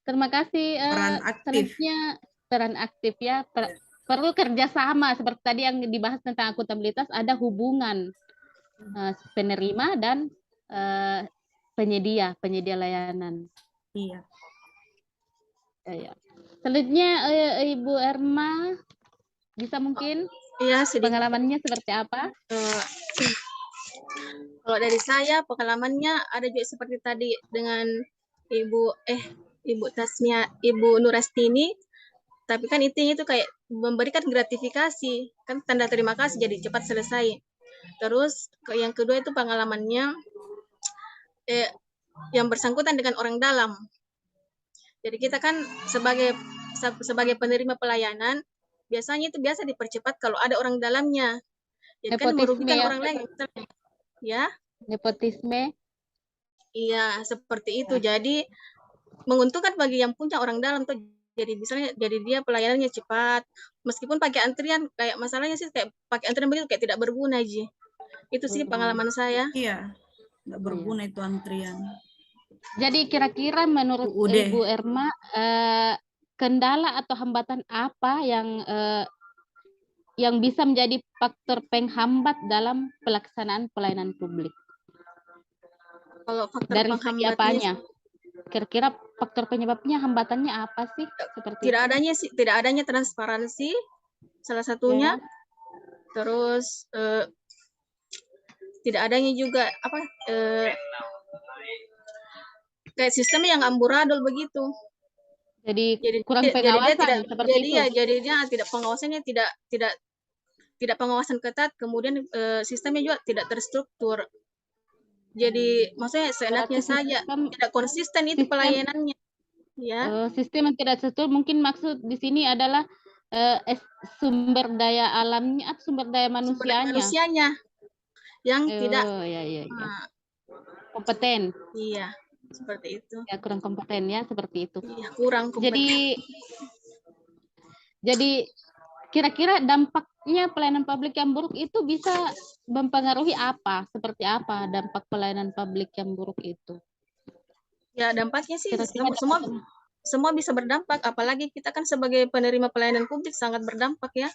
Terima kasih. Selanjutnya peran aktif ya. Perlu kerjasama seperti tadi yang dibahas tentang akuntabilitas, ada hubungan penerima dan penyedia layanan. Iya. Selanjutnya Ibu Erma bisa mungkin pengalamannya seperti apa? Kalau dari saya pengalamannya ada juga seperti tadi dengan Ibu Tasmia, Ibu Nurastini, tapi kan intinya itu kayak memberikan gratifikasi, kan tanda terima kasih jadi cepat selesai. Terus yang kedua itu pengalamannya yang bersangkutan dengan orang dalam. Jadi kita kan sebagai penerima pelayanan biasanya itu biasa dipercepat kalau ada orang dalamnya. Jadi kan merugikan orang lain. Ya. Nepotisme. Iya, seperti itu. Jadi menguntungkan bagi yang punya orang dalam tuh. Jadi misalnya dia pelayanannya cepat, meskipun pakai antrian, kayak masalahnya sih kayak pakai antrian begitu kayak tidak berguna aja. Itu sih pengalaman saya. Iya, tidak berguna itu antrian. Jadi kira-kira menurut Ibu Erma kendala atau hambatan apa yang bisa menjadi faktor penghambat dalam pelaksanaan pelayanan publik? Kalau faktor dari segi apanya? Kira-kira faktor penyebabnya, hambatannya apa sih? Tidak adanya transparansi salah satunya. Terus tidak adanya juga kayak sistemnya yang amburadul begitu. Jadi kurang pengawasan seperti itu. Jadi dia tidak pengawasannya tidak pengawasan ketat, kemudian sistemnya juga tidak terstruktur. jadi maksudnya seenaknya Berarti saja, tidak konsisten itu sistem pelayanannya. Ya, sistem yang tidak sesuai, mungkin maksud di sini adalah sumber daya alamnya atau sumber daya sumber daya manusianya. manusianya yang tidak Oh, ya. ah, Kompeten. iya, seperti itu. Ya, kurang kompeten ya, seperti itu. Iya, kurang kompeten. Jadi kira-kira dampaknya pelayanan publik yang buruk itu bisa mempengaruhi apa? Seperti apa dampak pelayanan publik yang buruk itu? Ya, dampaknya sih Kira-kira semua bisa berdampak, apalagi kita kan sebagai penerima pelayanan publik sangat berdampak ya.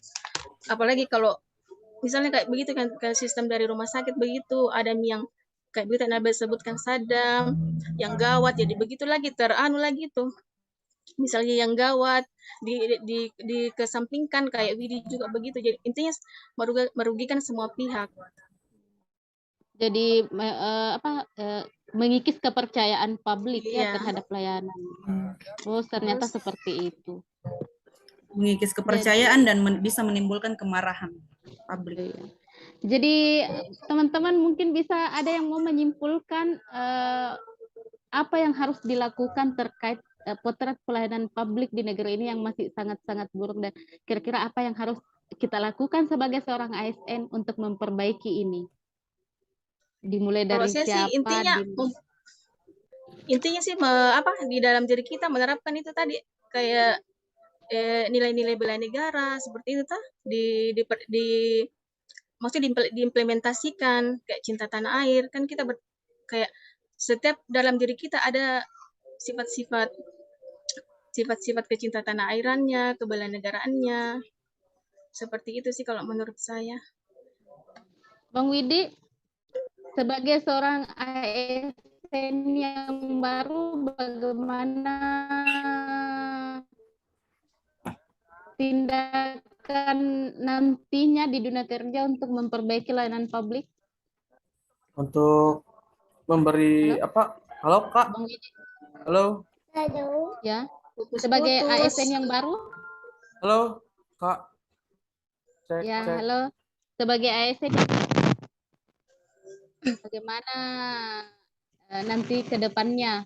Apalagi kalau misalnya kayak begitu kan, sistem dari rumah sakit begitu, ada yang kayak begitu Nabil sebutkan sadam, yang gawat, jadi begitu lagi teranu lagi tuh. Misalnya yang gawat dikesampingkan kayak Widi juga begitu. Jadi intinya merugikan semua pihak. jadi mengikis kepercayaan publik ya Iya. terhadap pelayanan. Oh, ternyata seperti itu. Mengikis kepercayaan dan bisa menimbulkan kemarahan publik. Iya. Jadi teman-teman mungkin bisa ada yang mau menyimpulkan apa yang harus dilakukan terkait potret pelayanan publik di negeri ini yang masih sangat-sangat buruk, dan kira-kira apa yang harus kita lakukan sebagai seorang ASN untuk memperbaiki ini? Dimulai dari Kalau saya siapa? sih intinya sih di dalam diri kita menerapkan itu tadi kayak nilai-nilai bela negara seperti itu maksudnya diimplementasikan kayak cinta tanah air kan kita kayak setiap dalam diri kita ada sifat-sifat kecinta tanah airannya, kebelanegaraannya. Seperti itu sih kalau menurut saya. Bang Widi, sebagai seorang ASN yang baru, bagaimana tindakan nantinya di dunia kerja untuk memperbaiki layanan publik? Untuk memberi apa? Halo Kak. Bang Widi. Halo. Ya. Sebagai ASN yang baru? Halo Kak. Cek, Ya, cek. halo. Sebagai ASN, bagaimana nanti ke depannya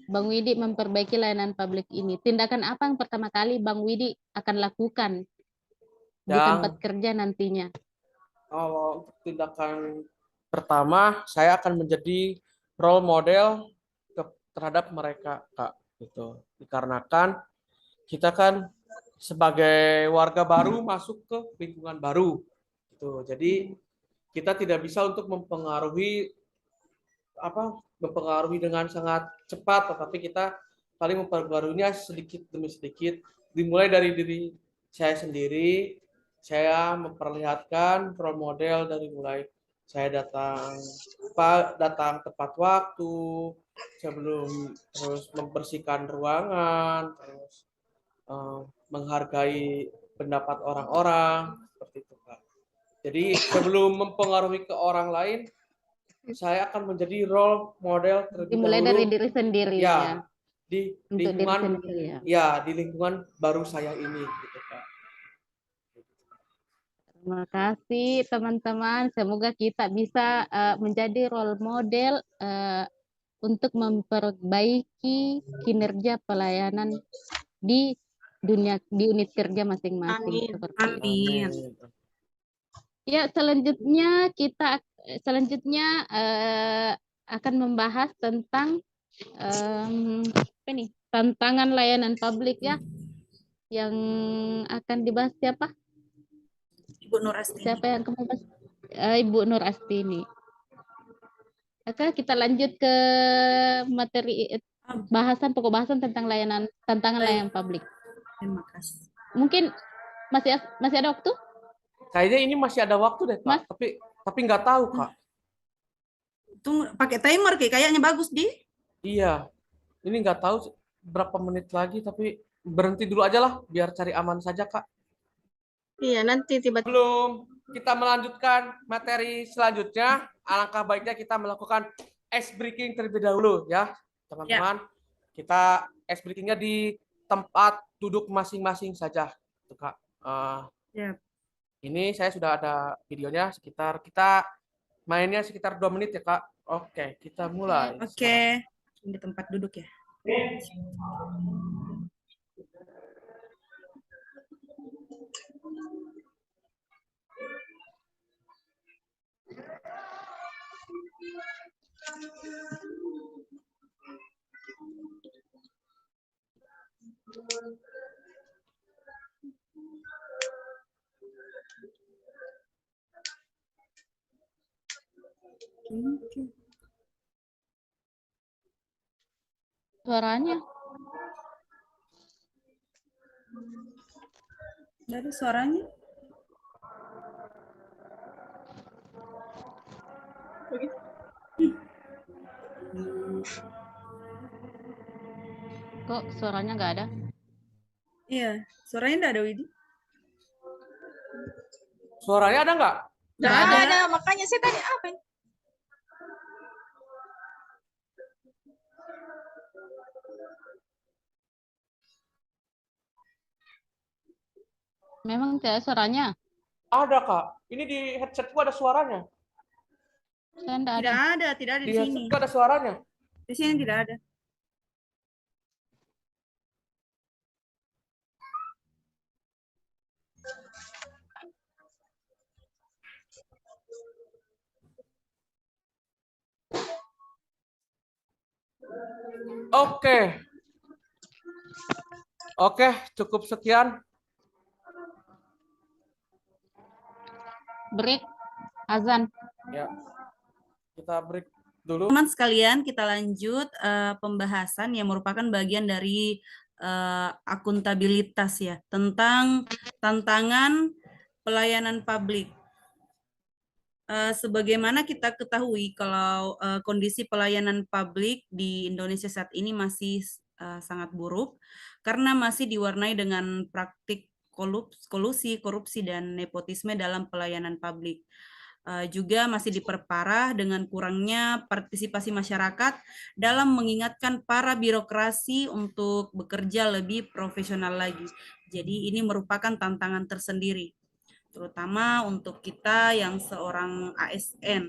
Bang Widi memperbaiki layanan publik ini? Tindakan apa yang pertama kali Bang Widi akan lakukan di tempat kerja nantinya? Kalau untuk tindakan pertama, saya akan menjadi role model terhadap mereka, Kak. Gitu. Dikarenakan kita kan sebagai warga baru masuk ke lingkungan baru. Gitu. Jadi kita tidak bisa untuk mempengaruhi dengan sangat cepat, tetapi kita paling mempengaruhinya sedikit demi sedikit. Dimulai dari diri saya sendiri, saya memperlihatkan role model dari mulai saya datang tepat waktu, sebelum terus membersihkan ruangan, terus menghargai pendapat orang-orang, seperti itu, Pak. Jadi sebelum mempengaruhi ke orang lain, saya akan menjadi role model terlebih Dimulai dahulu. dari diri sendiri ya. Di Untuk lingkungan diri sendiri, di lingkungan baru saya ini, gitu, Pak. Terima kasih teman-teman. Semoga kita bisa menjadi role model untuk memperbaiki kinerja pelayanan di unit kerja masing-masing. Amin. Ya, selanjutnya akan membahas tentang tantangan layanan publik ya, yang akan dibahas siapa? Ibu Nur Astini. Siapa yang akan membahas? Ibu Nur Astini. Oke, kita lanjut ke materi pokok bahasan tentang tantangan layanan publik. Terima kasih. Mungkin masih ada waktu? Kayaknya ini masih ada waktu deh, Kak. Mas? Tapi nggak tahu, Kak. Tunggu, pakai timer kayaknya bagus di. Iya. Ini nggak tahu berapa menit lagi, tapi berhenti dulu aja lah, biar cari aman saja, Kak. Iya, nanti tiba-tiba. Sebelum kita melanjutkan materi selanjutnya, alangkah baiknya kita melakukan ice breaking terlebih dahulu ya, teman-teman. Kita ice breakingnya di tempat duduk masing-masing saja, tuh, Kak. Ini saya sudah ada videonya, kita mainnya sekitar 2 menit ya, Kak. Oke, kita mulai. Oke, di tempat duduk ya. Suaranya. Dari suaranya. Kok suaranya nggak ada? Iya, suaranya nggak ada, Widi. Suaranya ada nggak? Nggak Nggak ada, makanya saya tanya apa ini? Memang tidak ada suaranya. Ada, Kak. Ini di headsetku ada suaranya. Saya nggak ada. Tidak ada Di di sini. headsetku ada suaranya. Di sini tidak ada. Oke. Oke, cukup sekian. Break. Azan. Ya. Kita break dulu. Teman sekalian, kita lanjut pembahasan yang merupakan bagian dari akuntabilitas ya, tentang tantangan pelayanan publik. Sebagaimana kita ketahui kalau kondisi pelayanan publik di Indonesia saat ini masih sangat buruk karena masih diwarnai dengan praktik kolusi, korupsi, dan nepotisme dalam pelayanan publik. Juga masih diperparah dengan kurangnya partisipasi masyarakat dalam mengingatkan para birokrasi untuk bekerja lebih profesional lagi. Jadi ini merupakan tantangan tersendiri, terutama untuk kita yang seorang ASN.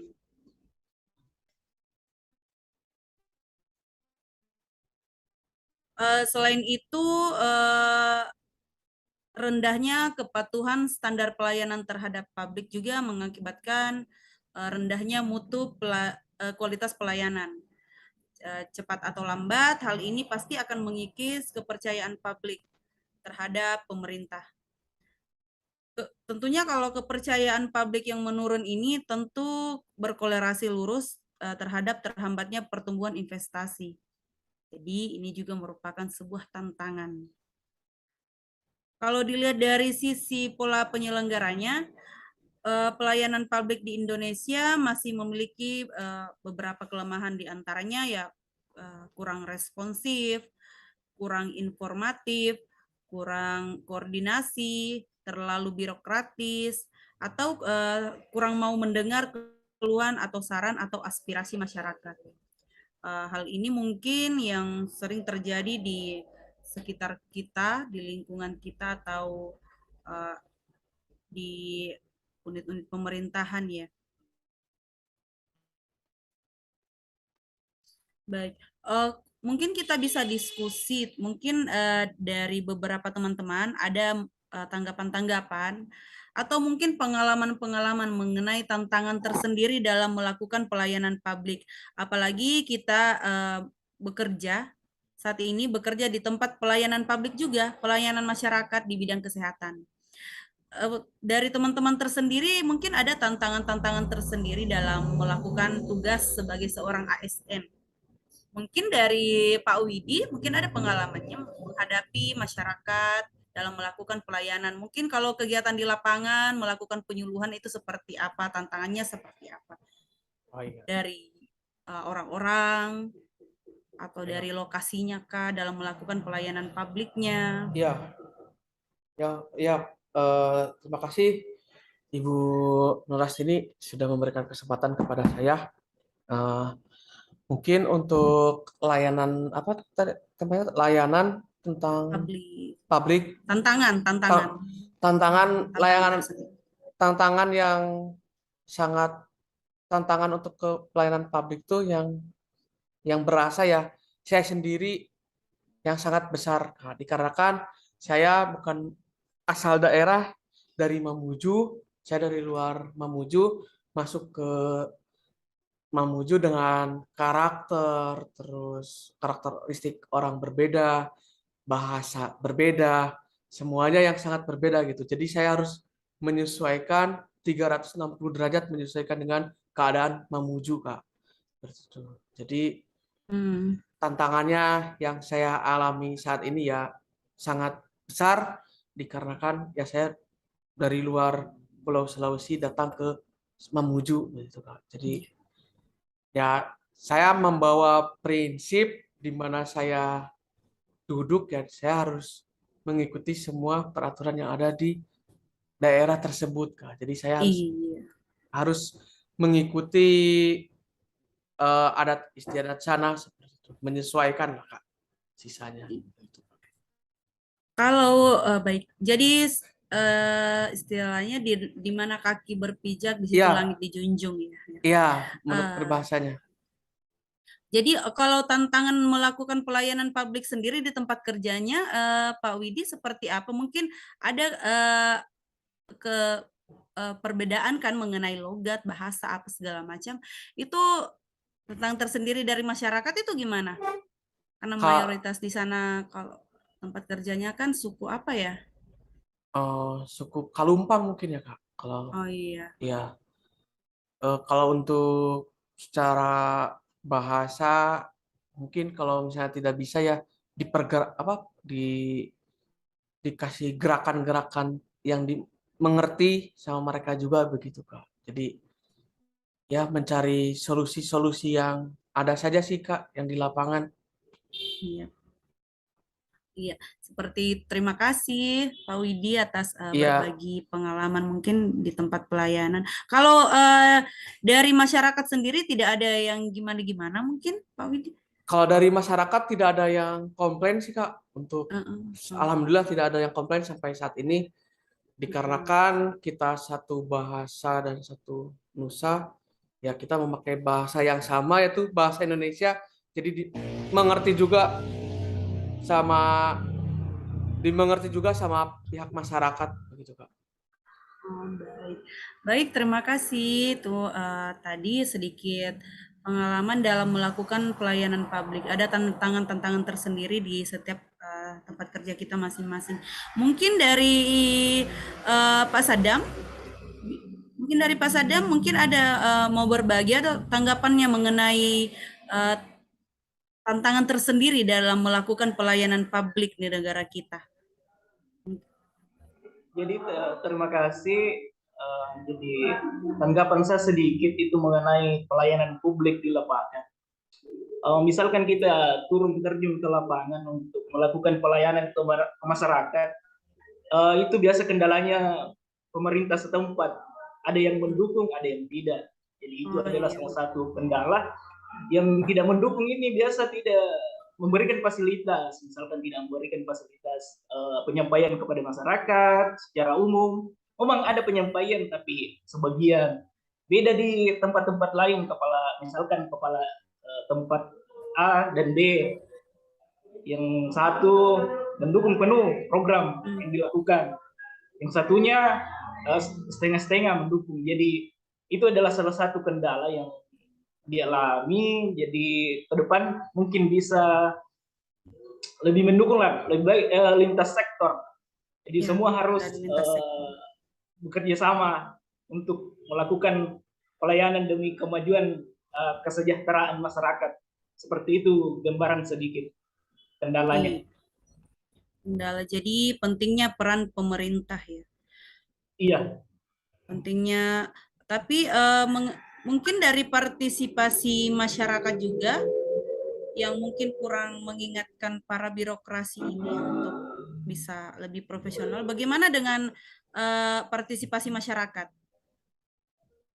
Selain itu, rendahnya kepatuhan standar pelayanan terhadap publik juga mengakibatkan rendahnya mutu kualitas pelayanan. Cepat atau lambat, hal ini pasti akan mengikis kepercayaan publik terhadap pemerintah. Tentunya kalau kepercayaan publik yang menurun ini tentu berkolerasi lurus terhadap terhambatnya pertumbuhan investasi. Jadi ini juga merupakan sebuah tantangan. Kalau dilihat dari sisi pola penyelenggaranya, pelayanan publik di Indonesia masih memiliki beberapa kelemahan, di antaranya ya kurang responsif, kurang informatif, kurang koordinasi, terlalu birokratis, atau kurang mau mendengar keluhan atau saran atau aspirasi masyarakat. Hal ini mungkin yang sering terjadi di sekitar kita, di lingkungan kita, atau di unit-unit pemerintahan ya. Baik, mungkin kita bisa diskusi, mungkin dari beberapa teman-teman ada tanggapan-tanggapan atau mungkin pengalaman-pengalaman mengenai tantangan tersendiri dalam melakukan pelayanan publik. Apalagi kita bekerja saat ini bekerja di tempat pelayanan publik juga, pelayanan masyarakat di bidang kesehatan. Dari teman-teman tersendiri mungkin ada tantangan-tantangan tersendiri dalam melakukan tugas sebagai seorang ASN. Mungkin dari Pak Widi, mungkin ada pengalamannya menghadapi masyarakat dalam melakukan pelayanan. Mungkin kalau kegiatan di lapangan, melakukan penyuluhan itu seperti apa, tantangannya seperti apa. Dari orang-orang, atau dari lokasinya kah dalam melakukan pelayanan publiknya. Iya. Ya, terima kasih Ibu Nurastini sudah memberikan kesempatan kepada saya. Mungkin untuk layanan apa tadi namanya, layanan tentang publik, tantangan yang sangat tantangan untuk ke pelayanan publik tuh yang berasa ya saya sendiri yang sangat besar. Nah, dikarenakan saya bukan asal daerah dari Mamuju, saya dari luar Mamuju masuk ke Mamuju dengan karakter, terus karakteristik orang berbeda, bahasa berbeda, semuanya yang sangat berbeda gitu. Jadi saya harus menyesuaikan 360 derajat menyesuaikan dengan keadaan Mamuju, Kak. Seperti itu. Jadi Hmm. tantangannya yang saya alami saat ini ya sangat besar dikarenakan ya saya dari luar Pulau Sulawesi datang ke Mamuju gitu, Kak. Jadi ya saya membawa prinsip di mana saya duduk ya saya harus mengikuti semua peraturan yang ada di daerah tersebut, Kak. Jadi saya Iya. harus mengikuti adat istiadat sana seperti itu, menyesuaikan lah, Kak, sisanya. Kalau baik, jadi istilahnya di mana kaki berpijak di situ Iya, langit dijunjung ya. iya, menurut Eh, peribahasanya. Jadi kalau tantangan melakukan pelayanan publik sendiri di tempat kerjanya, Pak Widi seperti apa? Mungkin ada perbedaan kan mengenai logat, bahasa apa segala macam. Itu tentang tersendiri dari masyarakat itu gimana? Karena Kak, mayoritas di sana kalau tempat kerjanya kan suku apa ya? suku Kalumpang mungkin ya, Kak. Kalau Oh iya. ya, kalau untuk secara bahasa mungkin kalau misalnya tidak bisa ya dipergerak apa dikasih gerakan-gerakan yang dimengerti sama mereka juga begitu, Kak. Jadi ya mencari solusi-solusi yang ada saja sih, Kak, yang di lapangan. Iya. Iya, seperti terima kasih Pak Widi atas Iya, berbagi pengalaman mungkin di tempat pelayanan. Kalau dari masyarakat sendiri tidak ada yang gimana-gimana mungkin Pak Widi? kalau dari masyarakat tidak ada yang komplain sih, Kak. Untuk Oh, alhamdulillah tidak ada yang komplain sampai saat ini dikarenakan kita satu bahasa dan satu nusa, ya kita memakai bahasa yang sama yaitu bahasa Indonesia. Jadi mengerti juga sama dimengerti juga sama pihak masyarakat begitu, Kak. baik. Baik, terima kasih. Itu tadi sedikit pengalaman dalam melakukan pelayanan publik. Ada tantangan-tantangan tersendiri di setiap tempat kerja kita masing-masing. Mungkin dari Pak Sadam, mungkin ada mau berbagi atau tanggapannya mengenai eh, tantangan tersendiri dalam melakukan pelayanan publik di negara kita. Jadi terima kasih. Jadi tanggapan saya sedikit itu mengenai pelayanan publik di lapangan. Misalkan kita turun terjun ke lapangan untuk melakukan pelayanan ke masyarakat, itu biasa kendalanya pemerintah setempat. Ada yang mendukung, ada yang tidak. Jadi itu adalah salah satu kendala. Yang tidak mendukung ini biasa tidak memberikan fasilitas, misalkan tidak memberikan fasilitas penyampaian kepada masyarakat secara umum. Memang ada penyampaian, tapi sebagian beda di tempat-tempat lain. Misalkan kepala tempat A dan B, yang satu mendukung penuh program yang dilakukan, yang satunya setengah-setengah mendukung. Jadi itu adalah salah satu kendala yang dialami. Jadi ke depan mungkin bisa lebih mendukung lah, lebih baik lintas sektor. Jadi Ya, semua harus dari lintas sektor. bekerja sama untuk melakukan pelayanan demi kemajuan kesejahteraan masyarakat. Seperti itu gambaran sedikit kendalanya. Kendala. Jadi pentingnya peran pemerintah ya. Iya. Pentingnya, tapi mungkin dari partisipasi masyarakat juga yang mungkin kurang mengingatkan para birokrasi ini untuk bisa lebih profesional. Bagaimana dengan partisipasi masyarakat?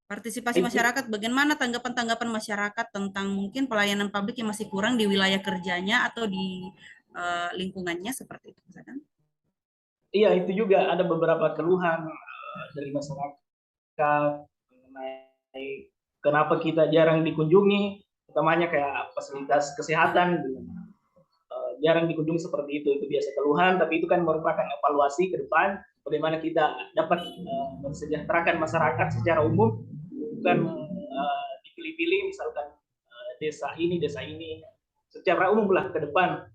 Partisipasi masyarakat, bagaimana tanggapan-tanggapan masyarakat tentang mungkin pelayanan publik yang masih kurang di wilayah kerjanya atau di lingkungannya seperti itu, misalkan? Iya, itu juga ada beberapa keluhan dari masyarakat mengenai kenapa kita jarang dikunjungi, utamanya kayak fasilitas kesehatan jarang dikunjungi seperti itu biasa keluhan, tapi itu kan merupakan evaluasi ke depan bagaimana kita dapat mensejahterakan masyarakat secara umum, bukan dipilih-pilih misalkan desa ini secara umum lah ke depan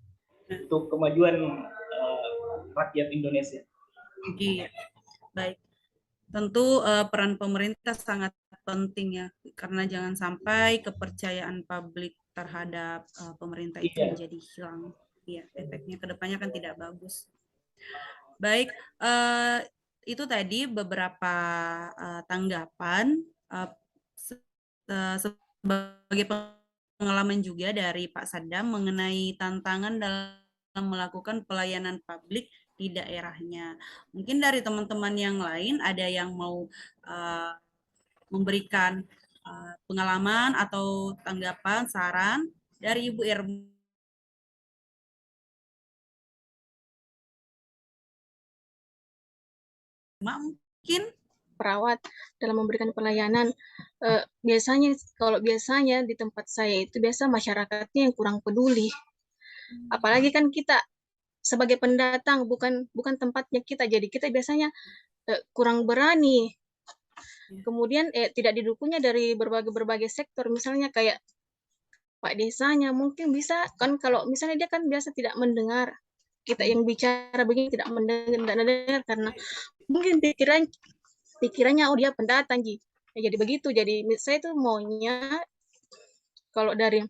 untuk kemajuan rakyat Indonesia. Iya, baik. Tentu peran pemerintah sangat penting ya, karena jangan sampai kepercayaan publik terhadap pemerintah itu menjadi hilang. Iya, efeknya ke depannya kan tidak bagus. Baik, itu tadi beberapa tanggapan sebagai pengalaman juga dari Pak Sadam mengenai tantangan dalam melakukan pelayanan publik di daerahnya. Mungkin dari teman-teman yang lain ada yang mau memberikan pengalaman atau tanggapan, saran dari Ibu Irma. Mungkin perawat dalam memberikan pelayanan. Kalau biasanya di tempat saya itu biasa masyarakatnya yang kurang peduli. Apalagi kan kita sebagai pendatang bukan tempatnya kita, jadi kita biasanya kurang berani. Kemudian tidak didukungnya dari berbagai sektor, misalnya kayak Pak Desanya mungkin bisa kan, kalau misalnya dia kan biasa tidak mendengar kita yang bicara begini, tidak mendengar karena mungkin pikirannya oh dia pendatang ya, jadi begitu. Jadi saya tuh maunya kalau dari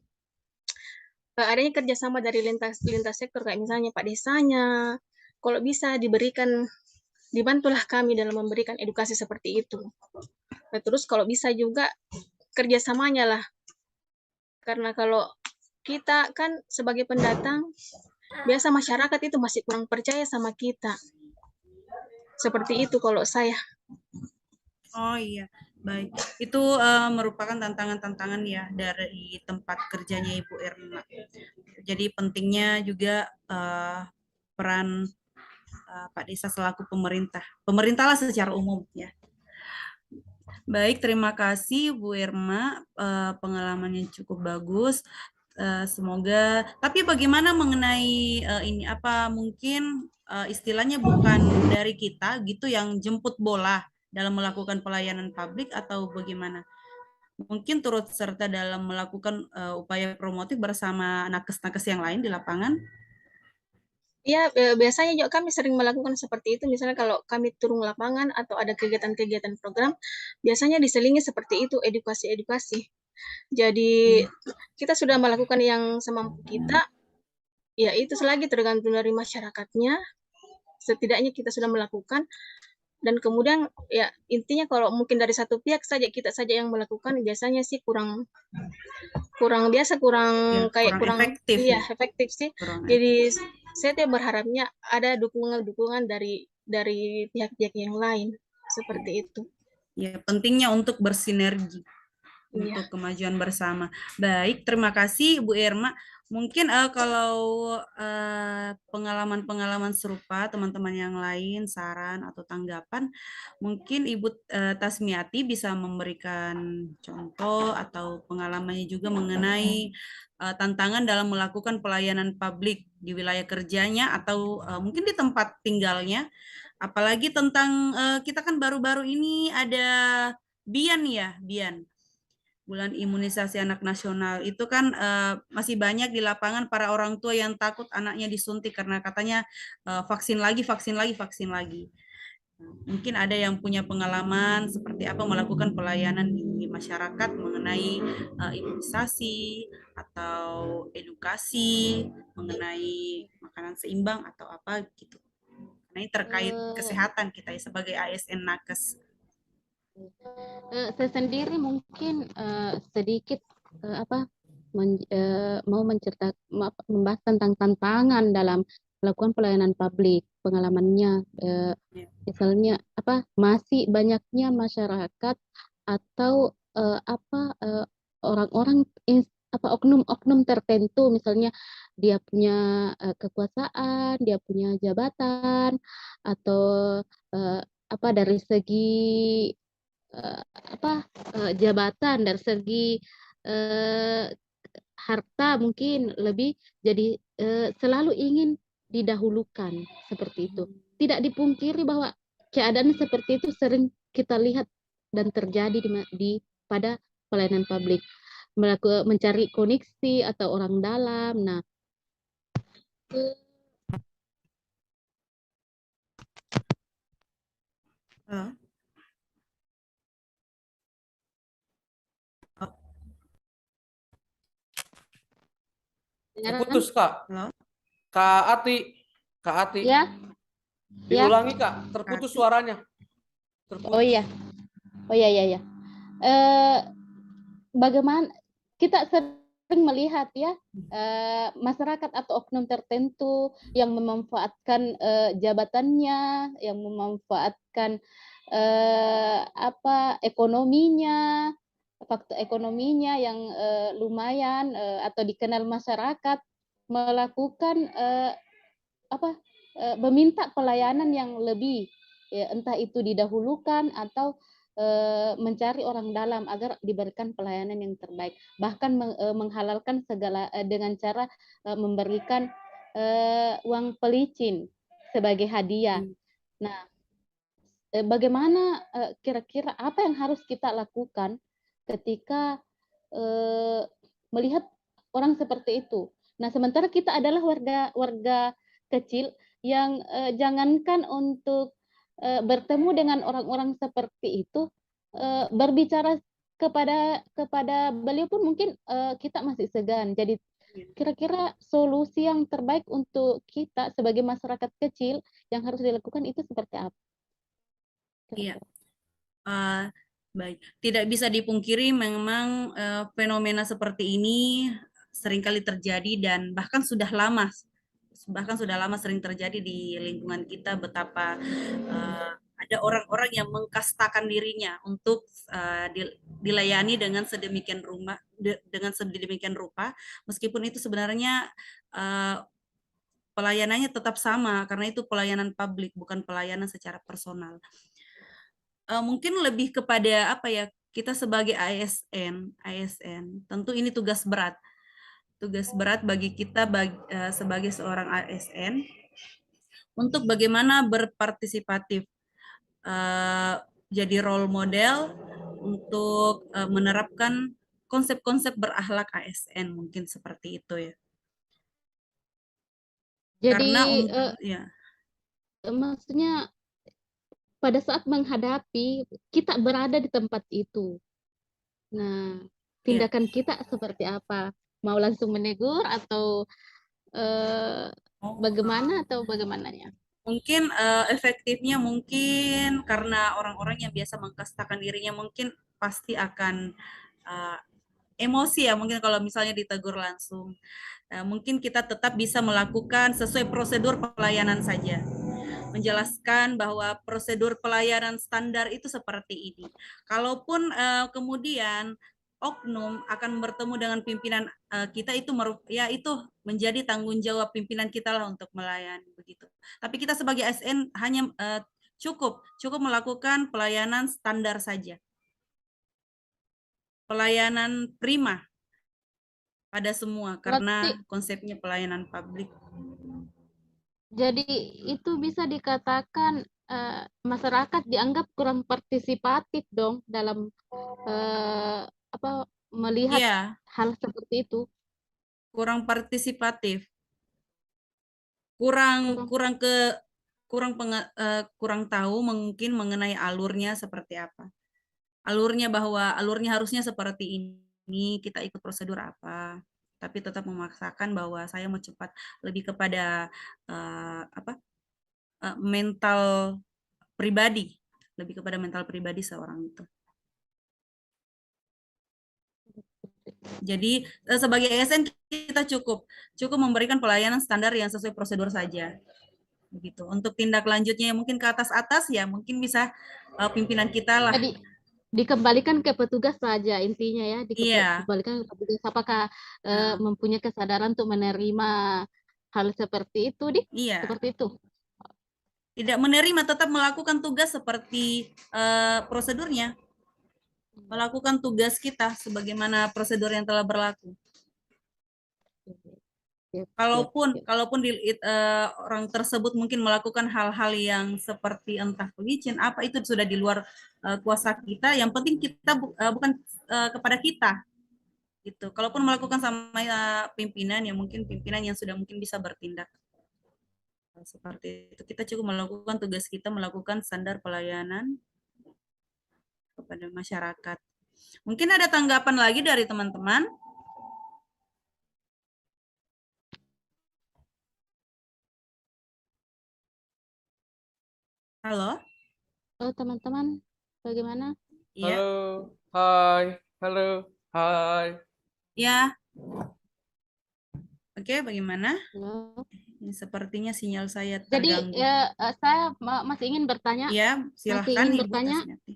adanya kerjasama dari lintas sektor, kayak misalnya Pak Desanya, kalau bisa dibantulah kami dalam memberikan edukasi seperti itu. Nah, terus kalau bisa juga kerjasamanya lah, karena kalau kita kan sebagai pendatang biasa masyarakat itu masih kurang percaya sama kita. Seperti itu kalau saya. Oh iya, baik. Itu merupakan tantangan-tantangan ya dari tempat kerjanya Ibu Irma. Jadi pentingnya juga peran Pak Desa selaku pemerintah lah secara umum ya. Baik, terima kasih Bu Irma, pengalamannya cukup bagus. Semoga, tapi bagaimana mengenai ini, apa mungkin istilahnya bukan dari kita gitu yang jemput bola dalam melakukan pelayanan publik atau bagaimana? Mungkin turut serta dalam melakukan upaya promotif bersama nakes-nakes yang lain di lapangan? Ya, biasanya juga kami sering melakukan seperti itu. Misalnya kalau kami turun lapangan atau ada kegiatan-kegiatan program, biasanya diselingi seperti itu, edukasi-edukasi. Jadi kita sudah melakukan yang semampu kita, ya itu selagi tergantung dari masyarakatnya, setidaknya kita sudah melakukan. Dan kemudian ya intinya kalau mungkin dari satu pihak saja, kita saja yang melakukan, biasanya sih kurang efektif. Iya, efektif sih. Jadi saya berharapnya ada dukungan dari pihak-pihak yang lain seperti itu. Ya, pentingnya untuk bersinergi untuk kemajuan bersama. Baik, terima kasih Bu Irma. Mungkin kalau pengalaman-pengalaman serupa teman-teman yang lain, saran atau tanggapan, mungkin Ibu Tasmiati bisa memberikan contoh atau pengalamannya juga mengenai tantangan dalam melakukan pelayanan publik di wilayah kerjanya atau mungkin di tempat tinggalnya. Apalagi tentang kita kan baru-baru ini ada BIAN ya, BIAN. Bulan Imunisasi Anak Nasional itu kan masih banyak di lapangan para orang tua yang takut anaknya disuntik karena katanya vaksin lagi. Mungkin ada yang punya pengalaman seperti apa melakukan pelayanan di masyarakat mengenai imunisasi atau edukasi mengenai makanan seimbang atau apa gitu. Nah, ini terkait kesehatan kita sebagai ASN Nakes. Saya sendiri mungkin sedikit mau membahas tentang tantangan dalam melakukan pelayanan publik. Pengalamannya misalnya masih banyaknya masyarakat atau orang-orang oknum tertentu, misalnya dia punya kekuasaan, dia punya jabatan, atau dari segi jabatan, dari segi harta mungkin lebih, jadi selalu ingin didahulukan seperti itu. Tidak dipungkiri bahwa keadaan seperti itu sering kita lihat dan terjadi pada pelayanan publik, mencari koneksi atau orang dalam. Nah, Terputus, Kak. Halo? Kak Ati. Kak Ati. ya, Diulangi, Kak. Terputus suaranya. Terputus. oh iya, ya. Bagaimana kita sering melihat ya, masyarakat atau oknum tertentu yang memanfaatkan jabatannya, yang memanfaatkan ekonominya, faktor ekonominya yang lumayan atau dikenal masyarakat, melakukan meminta pelayanan yang lebih, ya, entah itu didahulukan atau mencari orang dalam agar diberikan pelayanan yang terbaik, bahkan menghalalkan segala dengan cara memberikan uang pelicin sebagai hadiah. Nah, bagaimana kira-kira apa yang harus kita lakukan ketika melihat orang seperti itu? Nah, sementara kita adalah warga kecil yang jangankan untuk bertemu dengan orang-orang seperti itu, berbicara kepada beliau pun mungkin kita masih segan. Jadi kira-kira solusi yang terbaik untuk kita sebagai masyarakat kecil yang harus dilakukan itu seperti apa? Iya. Baik, tidak bisa dipungkiri memang fenomena seperti ini seringkali terjadi dan bahkan sudah lama sering terjadi di lingkungan kita, betapa ada orang-orang yang mengkastakan dirinya untuk dilayani dengan sedemikian rupa, meskipun itu sebenarnya pelayanannya tetap sama karena itu pelayanan publik, bukan pelayanan secara personal. Mungkin lebih kepada apa ya, kita sebagai ASN tentu ini tugas berat bagi kita sebagai seorang ASN untuk bagaimana berpartisipatif, jadi role model untuk menerapkan konsep-konsep berakhlak ASN, mungkin seperti itu ya. Jadi ya. Maksudnya pada saat menghadapi, kita berada di tempat itu. Nah, tindakan kita seperti apa? Mau langsung menegur atau bagaimana atau bagaimananya? Mungkin efektifnya mungkin karena orang-orang yang biasa mengkastakan dirinya mungkin pasti akan emosi ya, mungkin kalau misalnya ditegur langsung. Mungkin kita tetap bisa melakukan sesuai prosedur pelayanan saja. Menjelaskan bahwa prosedur pelayanan standar itu seperti ini. Kalaupun kemudian oknum akan bertemu dengan pimpinan kita, itu menjadi tanggung jawab pimpinan kita lah untuk melayani begitu. Tapi kita sebagai ASN hanya cukup melakukan pelayanan standar saja. Pelayanan prima pada semua karena konsepnya pelayanan publik. Jadi itu bisa dikatakan masyarakat dianggap kurang partisipatif dong dalam melihat hal seperti itu. Kurang partisipatif, kurang tahu mungkin mengenai alurnya seperti apa. Alurnya harusnya seperti ini, kita ikut prosedur apa, tapi tetap memaksakan bahwa saya mau cepat, lebih kepada mental pribadi, seorang itu. Jadi sebagai ASN kita cukup memberikan pelayanan standar yang sesuai prosedur saja. Begitu. Untuk tindak lanjutnya mungkin ke atas ya mungkin bisa pimpinan kita lah. Jadi dikembalikan ke petugas saja intinya ya, dikembalikan ke petugas. Apakah mempunyai kesadaran untuk menerima hal seperti itu, seperti itu? Tidak menerima, tetap melakukan tugas seperti prosedurnya. melakukan tugas kita sebagaimana prosedur yang telah berlaku. Kalaupun orang tersebut mungkin melakukan hal-hal yang seperti entah pelicin apa, itu sudah di luar kuasa kita. Yang penting kita bukan kepada kita gitu. Kalaupun melakukan sama pimpinan, ya mungkin pimpinan yang sudah mungkin bisa bertindak seperti itu. Kita cukup melakukan tugas kita, melakukan standar pelayanan kepada masyarakat. Mungkin ada tanggapan lagi dari teman-teman? Halo? Halo teman-teman, bagaimana? Iya. Halo, hai, halo, hai. Ya. Oke, bagaimana? Halo. Ini sepertinya sinyal saya Jadi terganggu. saya masih ingin bertanya. Ya, silahkan ingin Ibu bertanya, Tasmiati.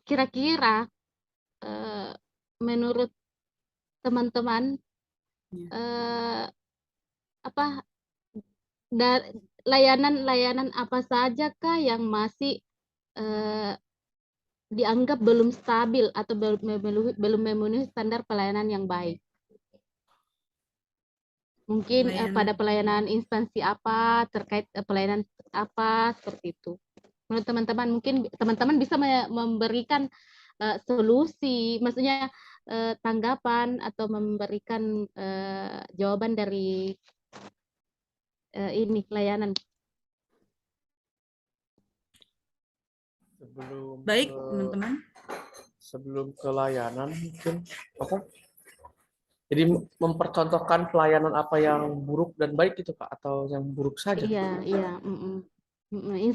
Kira-kira menurut teman-teman apa layanan apa saja kah yang masih dianggap belum stabil atau belum memenuhi standar pelayanan yang baik? Mungkin pada pelayanan instansi apa, terkait pelayanan apa, seperti itu. Menurut teman-teman, mungkin teman-teman bisa memberikan solusi, maksudnya tanggapan atau memberikan jawaban dari ini layanan. Baik, teman-teman. Sebelum ke layanan mungkin apa? Jadi mempercontohkan pelayanan apa yang buruk dan baik itu Pak, atau yang buruk saja? Iya.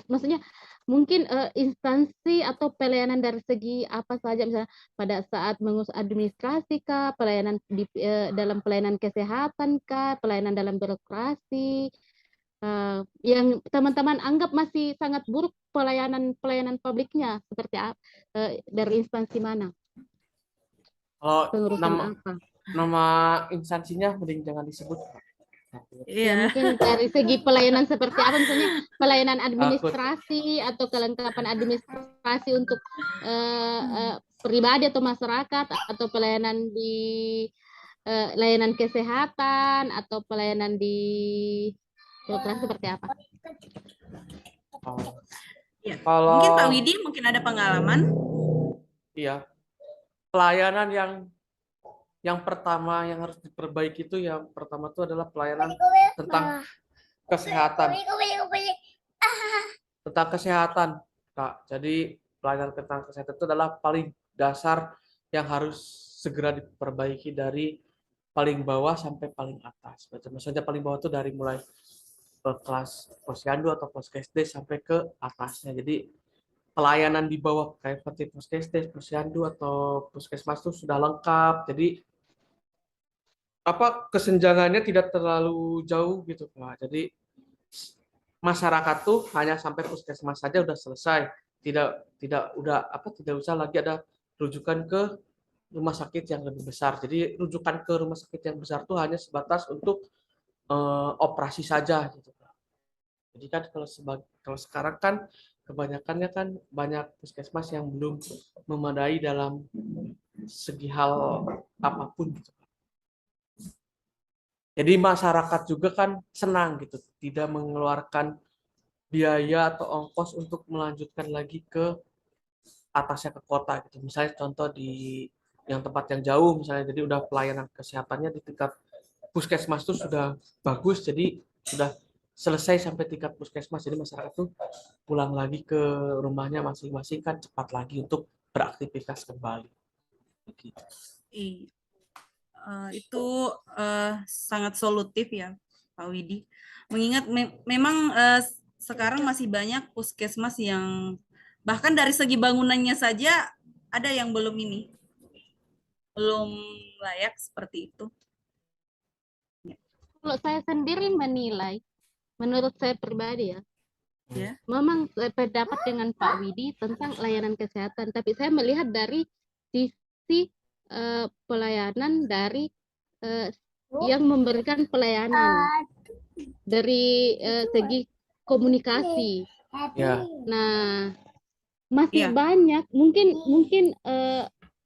Maksudnya mungkin instansi atau pelayanan dari segi apa saja, misalnya pada saat mengurus administrasi kah, pelayanan dalam pelayanan kesehatan kah, pelayanan dalam birokrasi, yang teman-teman anggap masih sangat buruk pelayanan publiknya, seperti apa, dari instansi mana? Kalau Pengurusan apa? nama instansinya mending jangan disebut. Ya, mungkin dari segi pelayanan seperti apa, misalnya pelayanan administrasi atau kelengkapan administrasi untuk pribadi atau masyarakat, atau pelayanan di layanan kesehatan atau pelayanan di birokrasi, seperti apa? Ya. Kalau mungkin Pak Widi mungkin ada pengalaman. Iya. Pelayanan yang pertama yang harus diperbaiki itu, yang pertama itu adalah pelayanan tentang kesehatan. Tentang kesehatan, Kak. Jadi pelayanan tentang kesehatan itu adalah paling dasar yang harus segera diperbaiki dari paling bawah sampai paling atas. Maksudnya paling bawah itu dari mulai kelas posyandu atau poskesdes sampai ke atasnya. Jadi pelayanan di bawah kayak seperti poskesdes, posyandu atau puskesmas itu sudah lengkap. Jadi kesenjangannya tidak terlalu jauh gitu Pak. Jadi masyarakat tuh hanya sampai puskesmas saja udah selesai. Tidak usah lagi ada rujukan ke rumah sakit yang lebih besar. Jadi rujukan ke rumah sakit yang besar tuh hanya sebatas untuk operasi saja gitu Pak. Jadi kan kalau sekarang kan kebanyakannya kan banyak puskesmas yang belum memadai dalam segi hal apapun gitu. Jadi masyarakat juga kan senang gitu, tidak mengeluarkan biaya atau ongkos untuk melanjutkan lagi ke atasnya ke kota gitu. Misalnya contoh di yang tempat yang jauh misalnya, jadi udah pelayanan kesehatannya di tingkat puskesmas itu sudah bagus, jadi sudah selesai sampai tingkat puskesmas, jadi masyarakat tuh pulang lagi ke rumahnya masing-masing kan cepat lagi untuk beraktivitas kembali. Begitu. Itu sangat solutif ya Pak Widi. Mengingat memang sekarang masih banyak puskesmas yang bahkan dari segi bangunannya saja ada yang belum layak seperti itu. Kalau saya sendiri menilai, menurut saya pribadi ya, memang saya pendapat dengan Pak Widi tentang layanan kesehatan, tapi saya melihat dari sisi pelayanan dari yang memberikan pelayanan dari segi komunikasi. Ya. Nah, masih Iya. banyak. Mungkin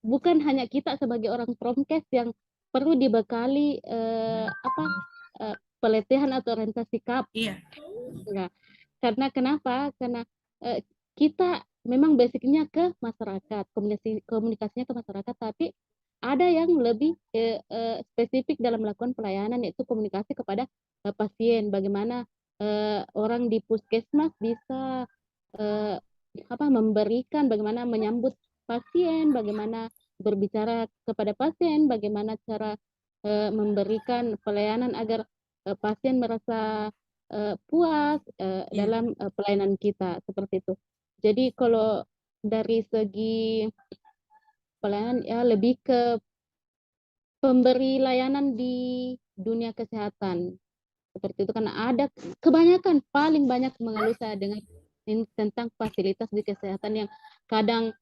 bukan hanya kita sebagai orang Promkes yang perlu dibekali pelatihan atau orientasi KAP. Iya. Nah, karena kenapa? Karena kita memang basicnya ke masyarakat, komunikasinya ke masyarakat, tapi ada yang lebih spesifik dalam melakukan pelayanan, yaitu komunikasi kepada pasien. Bagaimana orang di puskesmas bisa memberikan, bagaimana menyambut pasien, bagaimana berbicara kepada pasien, bagaimana cara memberikan pelayanan agar pasien merasa puas dalam pelayanan kita, seperti itu. Jadi kalau dari segi pelayanan ya lebih ke pemberi layanan di dunia kesehatan, seperti itu. Karena ada kebanyakan, paling banyak mengeluh saya dengan tentang fasilitas di kesehatan yang kadang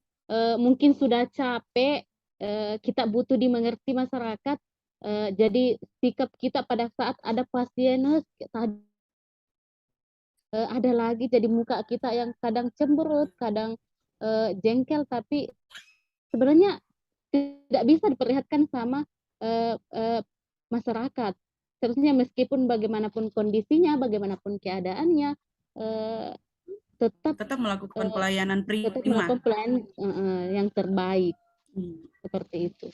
mungkin sudah capek, kita butuh dimengerti masyarakat, jadi sikap kita pada saat ada pasien ada lagi, jadi muka kita yang kadang cemberut, kadang jengkel, tapi sebenarnya tidak bisa diperlihatkan sama masyarakat. Seharusnya meskipun bagaimanapun kondisinya, bagaimanapun keadaannya, tetap melakukan pelayanan prima. melakukan pelayanan yang terbaik, seperti itu.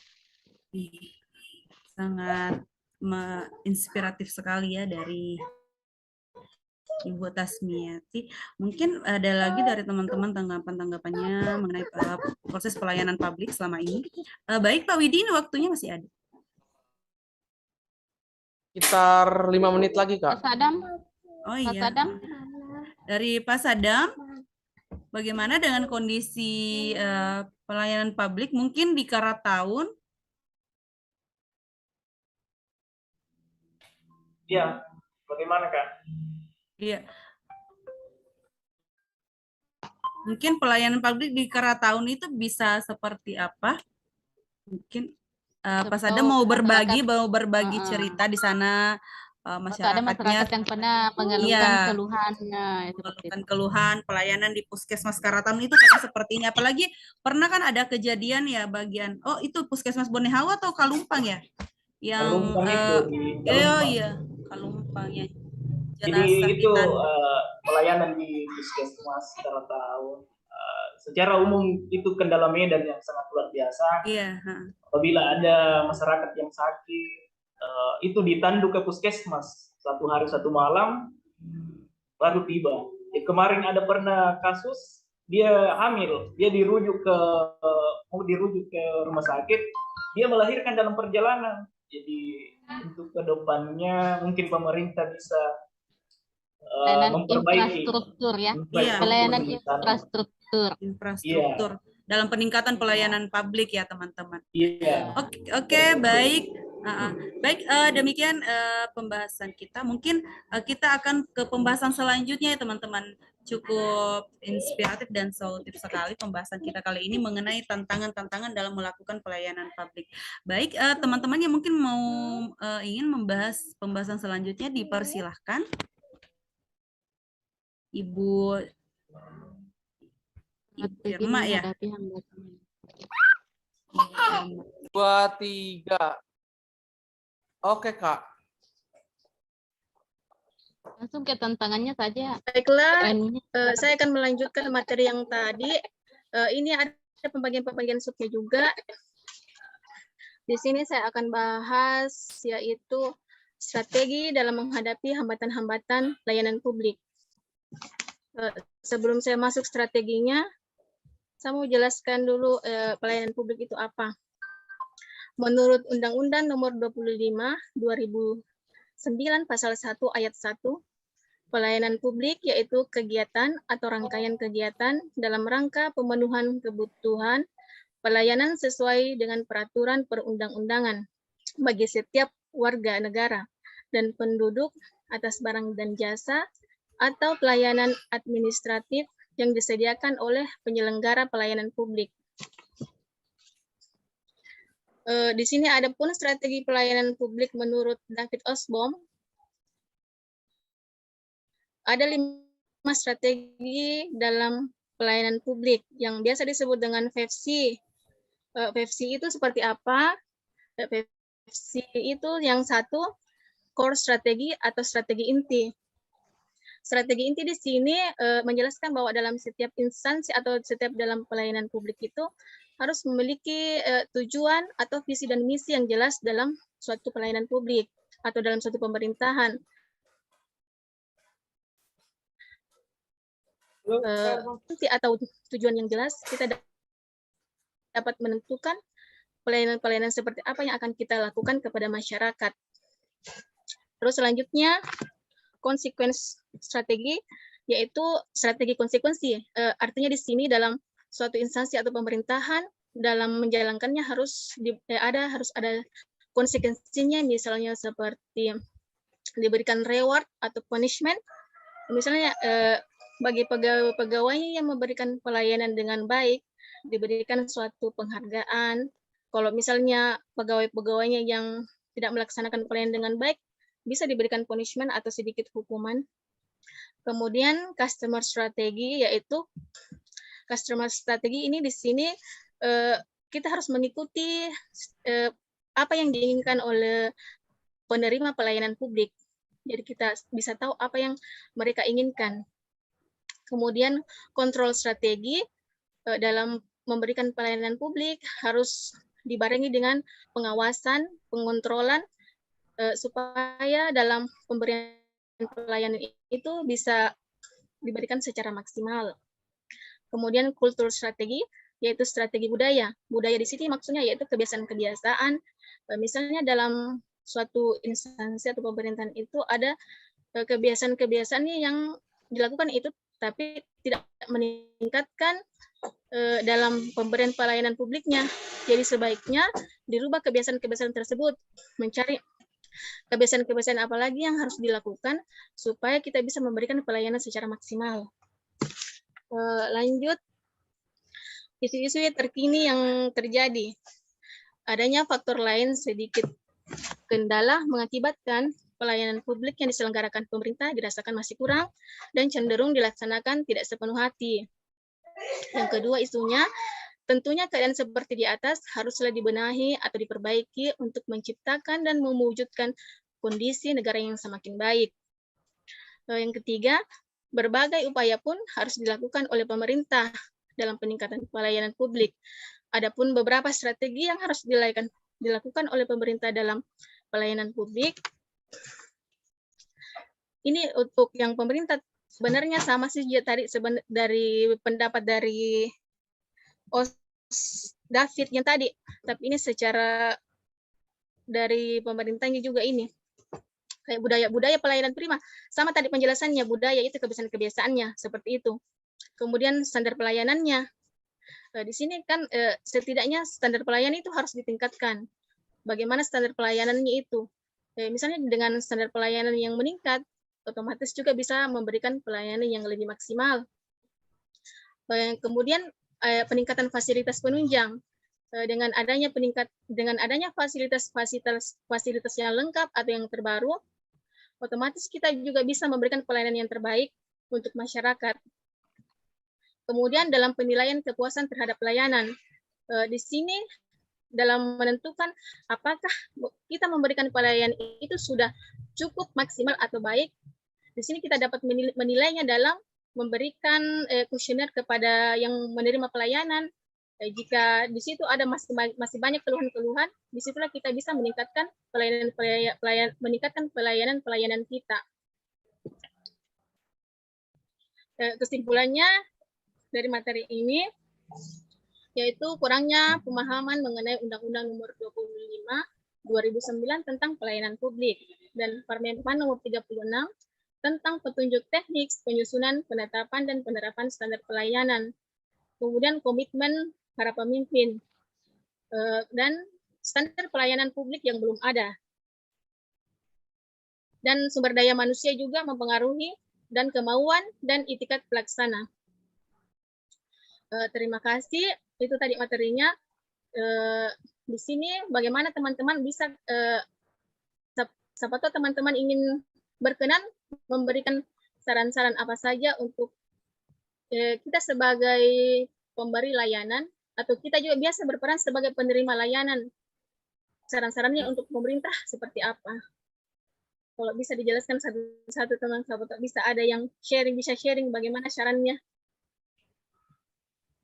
Sangat inspiratif sekali ya dari Ibu Tasmiati. Mungkin ada lagi dari teman-teman tanggapan-tanggapannya mengenai proses pelayanan publik selama ini. Baik Pak Widi, ini waktunya masih ada. Sekitar 5 menit lagi, Kak. Pak Sadam. Oh Pak iya. Sadam. Dari Pak Sadam, bagaimana dengan kondisi pelayanan publik mungkin di Karatahun? Ya, bagaimana Kak? Iya. Mungkin pelayanan publik di Karatahun itu bisa seperti apa? Mungkin Pak Sadam mau berbagi cerita di sana, ada masyarakat yang pernah mengeluhkan keluhannya, mengeluhkan keluhan pelayanan di Puskesmas Karatahun itu seperti ini. Apalagi pernah kan ada kejadian ya bagian, oh itu Puskesmas Bonehawa atau Kalumpang ya? Yang Kalumpang itu di Kalumpang. iya, Kalumpang ya. Jadi itu pelayanan di Puskesmas Karatahun. Secara umum itu kendala Medan yang sangat luar biasa. Iya. Apabila ada masyarakat yang sakit, itu ditandu ke Puskesmas 1 hari 1 malam baru tiba. Kemarin ada pernah kasus dia hamil, dia dirujuk ke rumah sakit, dia melahirkan dalam perjalanan. Jadi untuk kedepannya mungkin pemerintah bisa memperbaiki infrastruktur ya, pelayanan infrastruktur dalam peningkatan pelayanan publik ya teman-teman. Iya. Oke, baik. Baik, demikian pembahasan kita. Mungkin kita akan ke pembahasan selanjutnya ya teman-teman. Cukup inspiratif dan solutif sekali pembahasan kita kali ini mengenai tantangan-tantangan dalam melakukan pelayanan publik. Baik, teman-teman yang mungkin mau ingin membahas pembahasan selanjutnya dipersilahkan. Ibu Irma ya. 2, 3. Oke, Kak. Langsung ke tantangannya saja. Baiklah, saya akan melanjutkan materi yang tadi. Ini ada pembagian-pembagian subnya juga. Di sini saya akan bahas yaitu strategi dalam menghadapi hambatan-hambatan pelayanan publik. Sebelum saya masuk strateginya, saya mau jelaskan dulu pelayanan publik itu apa. Menurut Undang-Undang Nomor 25 2009 Pasal 1 Ayat 1, pelayanan publik yaitu kegiatan atau rangkaian kegiatan dalam rangka pemenuhan kebutuhan pelayanan sesuai dengan peraturan perundang-undangan bagi setiap warga negara dan penduduk atas barang dan jasa atau pelayanan administratif yang disediakan oleh penyelenggara pelayanan publik. Di sini ada pun strategi pelayanan publik menurut David Osborne. Ada 5 strategi dalam pelayanan publik yang biasa disebut dengan FEPSI. FEPSI itu seperti apa? FEPSI itu yang satu core strategi atau strategi inti. Strategi inti di sini menjelaskan bahwa dalam setiap instansi atau setiap dalam pelayanan publik itu harus memiliki tujuan atau visi dan misi yang jelas dalam suatu pelayanan publik atau dalam suatu pemerintahan. Atau tujuan yang jelas, kita dapat menentukan pelayanan-pelayanan seperti apa yang akan kita lakukan kepada masyarakat. Terus selanjutnya, konsekuensi strategi, yaitu strategi konsekuensi. Artinya di sini dalam suatu instansi atau pemerintahan, dalam menjalankannya harus ada konsekuensinya, misalnya seperti diberikan reward atau punishment. Misalnya bagi pegawai-pegawai yang memberikan pelayanan dengan baik, diberikan suatu penghargaan. Kalau misalnya pegawai-pegawainya yang tidak melaksanakan pelayanan dengan baik, bisa diberikan punishment atau sedikit hukuman. Kemudian customer strategi, yaitu customer strategi ini di sini kita harus mengikuti apa yang diinginkan oleh penerima pelayanan publik. Jadi kita bisa tahu apa yang mereka inginkan. Kemudian kontrol strategi dalam memberikan pelayanan publik harus dibarengi dengan pengawasan, pengontrolan, supaya dalam pemberian pelayanan itu bisa diberikan secara maksimal. Kemudian kultur strategi, yaitu strategi budaya. Budaya di sini maksudnya yaitu kebiasaan-kebiasaan. Misalnya dalam suatu instansi atau pemerintahan itu ada kebiasaan-kebiasaan yang dilakukan itu, tapi tidak meningkatkan dalam pemberian pelayanan publiknya. Jadi sebaiknya dirubah kebiasaan-kebiasaan tersebut, mencari kebiasaan-kebiasaan apa lagi yang harus dilakukan supaya kita bisa memberikan pelayanan secara maksimal. Lanjut, isu-isu terkini yang terjadi. Adanya faktor lain sedikit kendala mengakibatkan pelayanan publik yang diselenggarakan pemerintah dirasakan masih kurang dan cenderung dilaksanakan tidak sepenuh hati. Yang kedua isunya, tentunya keadaan seperti di atas haruslah dibenahi atau diperbaiki untuk menciptakan dan mewujudkan kondisi negara yang semakin baik. Yang ketiga, berbagai upaya pun harus dilakukan oleh pemerintah dalam peningkatan pelayanan publik. Adapun beberapa strategi yang harus dilakukan oleh pemerintah dalam pelayanan publik. Ini untuk yang pemerintah sebenarnya sama sih tadi dari pendapat dari David yang tadi, tapi ini secara dari pemerintahnya juga ini. Kayak budaya pelayanan prima, sama tadi penjelasannya, budaya itu kebiasaan-kebiasaannya, seperti itu. Kemudian standar pelayanannya. Di sini kan setidaknya standar pelayanan itu harus ditingkatkan. Bagaimana standar pelayanannya itu? Misalnya dengan standar pelayanan yang meningkat, otomatis juga bisa memberikan pelayanan yang lebih maksimal. Kemudian peningkatan fasilitas penunjang. Dengan adanya fasilitas yang lengkap atau yang terbaru, otomatis kita juga bisa memberikan pelayanan yang terbaik untuk masyarakat. Kemudian dalam penilaian kepuasan terhadap pelayanan, di sini dalam menentukan apakah kita memberikan pelayanan itu sudah cukup maksimal atau baik, di sini kita dapat menilainya dalam memberikan kuesioner kepada yang menerima pelayanan. Jika di situ ada masih banyak keluhan-keluhan, disitulah kita bisa meningkatkan pelayanan kita. Kesimpulannya dari materi ini, yaitu kurangnya pemahaman mengenai Undang-Undang Nomor 25/2009 tentang pelayanan publik dan Permen-Pan Nomor 36 tentang petunjuk teknik, penyusunan, penetapan, dan penerapan standar pelayanan. Kemudian komitmen para pemimpin dan standar pelayanan publik yang belum ada. Dan sumber daya manusia juga mempengaruhi dan kemauan dan itikat pelaksana. Terima kasih. Itu tadi materinya. Di sini bagaimana teman-teman bisa, siapa tahu teman-teman ingin berkenan memberikan saran-saran apa saja untuk kita sebagai pemberi layanan atau kita juga biasa berperan sebagai penerima layanan. Saran-sarannya untuk pemerintah seperti apa? Kalau bisa dijelaskan satu-satu teman sahabat, bisa ada yang bisa sharing bagaimana sarannya.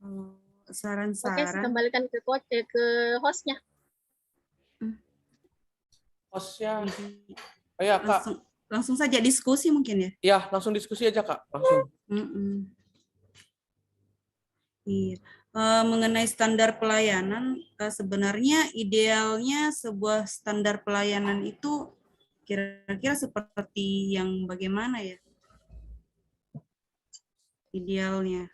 Oke, Saran-saran. kembalikan ke hostnya. Hostnya, oh ya Kak. Langsung saja diskusi mungkin ya. Ya, langsung diskusi aja Kak, langsung. Iya. Mengenai standar pelayanan, sebenarnya idealnya sebuah standar pelayanan itu kira-kira seperti yang bagaimana ya? Idealnya.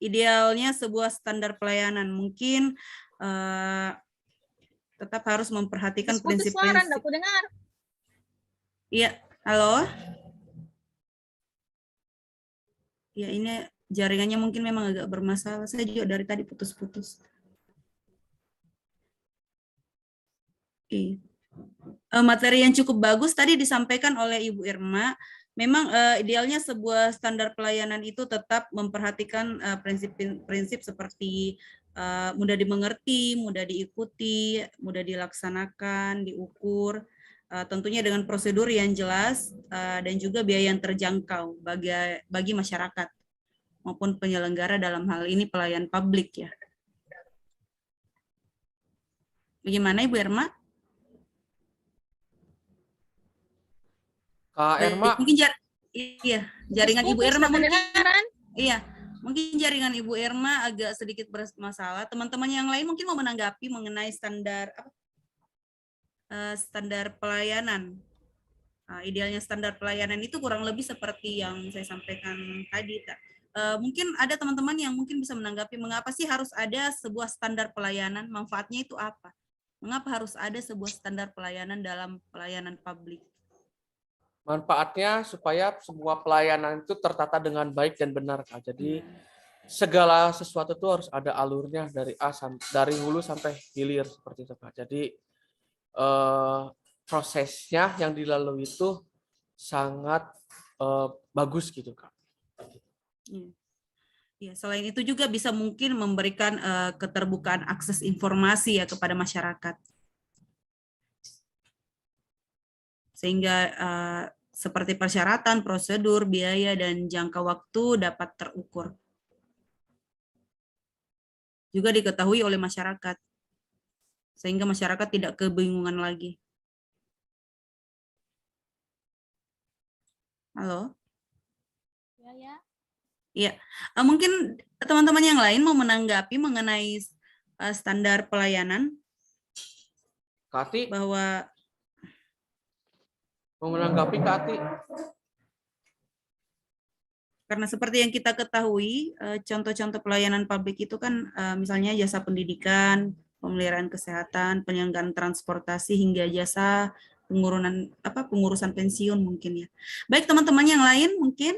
Idealnya sebuah standar pelayanan mungkin tetap harus memperhatikan Putus suara, prinsip-prinsip. enggak aku dengar. Iya, halo. Ya, ini jaringannya mungkin memang agak bermasalah. Saya juga dari tadi putus-putus. Oke. Materi yang cukup bagus tadi disampaikan oleh Ibu Irma. Memang idealnya sebuah standar pelayanan itu tetap memperhatikan prinsip-prinsip seperti mudah dimengerti, mudah diikuti, mudah dilaksanakan, diukur, tentunya dengan prosedur yang jelas dan juga biaya yang terjangkau bagi masyarakat maupun penyelenggara dalam hal ini pelayan publik ya. Bagaimana Ibu Irma? Kak Irma. Mungkin jaringan Ibu Irma mungkin. Kedengaran? Iya, mungkin jaringan Ibu Irma agak sedikit bermasalah. Teman-teman yang lain mungkin mau menanggapi mengenai standar standar pelayanan. Idealnya standar pelayanan itu kurang lebih seperti yang saya sampaikan tadi. Mungkin ada teman-teman yang mungkin bisa menanggapi mengapa sih harus ada sebuah standar pelayanan, manfaatnya itu apa? Mengapa harus ada sebuah standar pelayanan dalam pelayanan publik? Manfaatnya supaya sebuah pelayanan itu tertata dengan baik dan benar, Kak. Jadi segala sesuatu itu harus ada alurnya dari hulu sampai hilir seperti itu, Kak. Jadi prosesnya yang dilalui itu sangat bagus gitu, Kak. Ya, selain itu juga bisa mungkin memberikan keterbukaan akses informasi ya kepada masyarakat. Sehingga seperti persyaratan, prosedur, biaya, dan jangka waktu dapat terukur. Juga diketahui oleh masyarakat, sehingga masyarakat tidak kebingungan lagi. Halo? Ya. Ya, mungkin teman-teman yang lain mau menanggapi mengenai standar pelayanan. Kati, bahwa mau menanggapi Kati? Karena seperti yang kita ketahui, contoh-contoh pelayanan publik itu kan misalnya jasa pendidikan, pemeliharaan kesehatan, penyelenggaraan transportasi hingga jasa pengurusan pensiun mungkin ya. Baik teman-teman yang lain mungkin.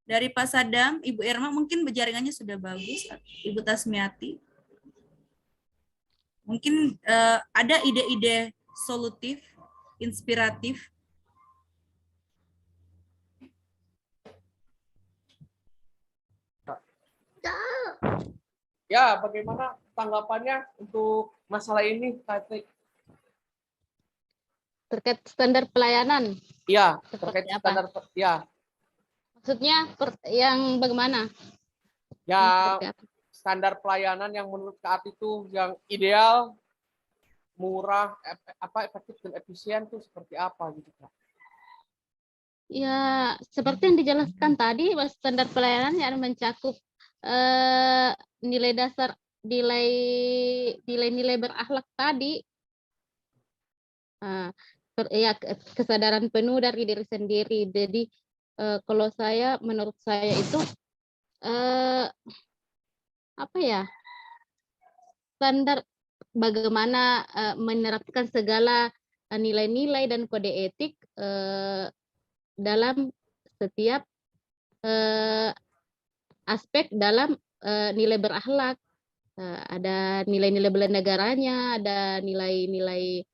Dari Pak Sadam, Ibu Irma mungkin jaringannya sudah bagus, Ibu Tasmiati. Mungkin ada ide-ide solutif, inspiratif. Ya, bagaimana tanggapannya untuk masalah ini, Kati? Terkait standar pelayanan. Iya, Seperti terkait apa? standar ya. Maksudnya yang bagaimana? Ya, Seperti apa? standar pelayanan yang menurut Kak itu yang ideal, murah, efektif dan efisien itu seperti apa gitu, Kak? Ya, seperti yang dijelaskan tadi, standar pelayanan yang mencakup nilai dasar, nilai-nilai berakhlak tadi. Ya, kesadaran penuh dari diri sendiri. Jadi kalau menurut saya itu apa ya, standar bagaimana menerapkan segala nilai-nilai dan kode etik dalam setiap eh, aspek dalam nilai berakhlak. Ada nilai-nilai bela negaranya, ada nilai-nilai.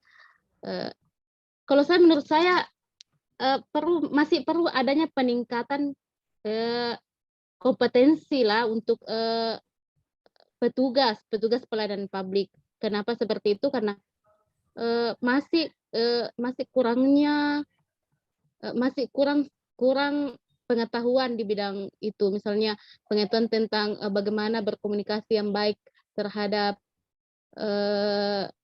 Kalau menurut saya masih perlu adanya peningkatan kompetensi lah untuk petugas pelayanan publik. Kenapa seperti itu? Karena masih kurang pengetahuan di bidang itu. Misalnya pengetahuan tentang bagaimana berkomunikasi yang baik terhadap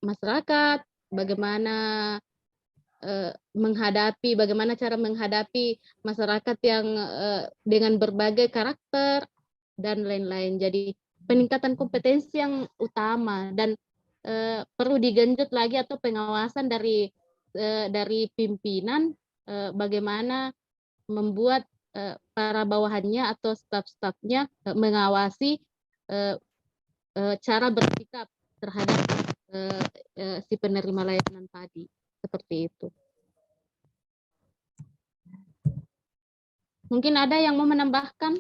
masyarakat, bagaimana cara menghadapi masyarakat yang dengan berbagai karakter dan lain-lain. Jadi peningkatan kompetensi yang utama, dan perlu digenjot lagi atau pengawasan dari pimpinan, bagaimana membuat para bawahannya atau staf-stafnya mengawasi cara bersikap terhadap si penerima layanan tadi, seperti itu. Mungkin ada yang mau menambahkan?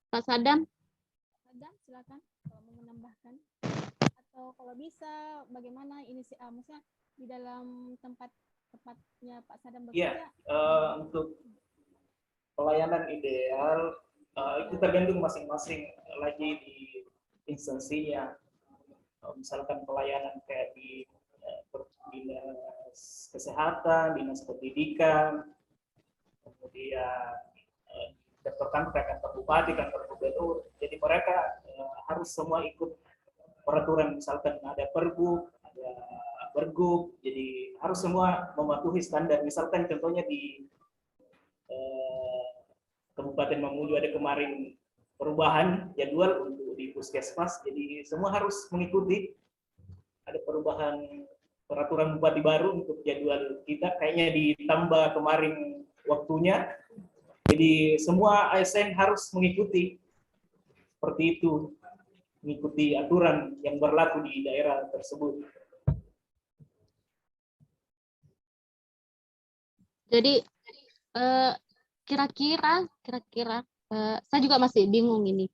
Pak Sadam? Sadam, silakan kalau mau menambahkan. Atau kalau bisa, bagaimana ini maksudnya di dalam tempatnya Pak Sadam bekerja? Untuk pelayanan ideal itu tergantung masing-masing lagi di instansinya. Misalkan pelayanan kayak di dinas kesehatan, dinas pendidikan, kemudian kantor bupati, kantor gubernur. Jadi mereka harus semua ikut peraturan, misalkan ada pergub, ada pergub, jadi harus semua mematuhi standar. Misalkan contohnya di Kabupaten Mamuju ada kemarin perubahan jadwal untuk di puskesmas, jadi semua harus mengikuti. Ada perubahan peraturan bupati baru untuk jadwal kita, kayaknya ditambah kemarin waktunya, jadi semua ASN harus mengikuti seperti itu, mengikuti aturan yang berlaku di daerah tersebut. Jadi kira-kira saya juga masih bingung ini,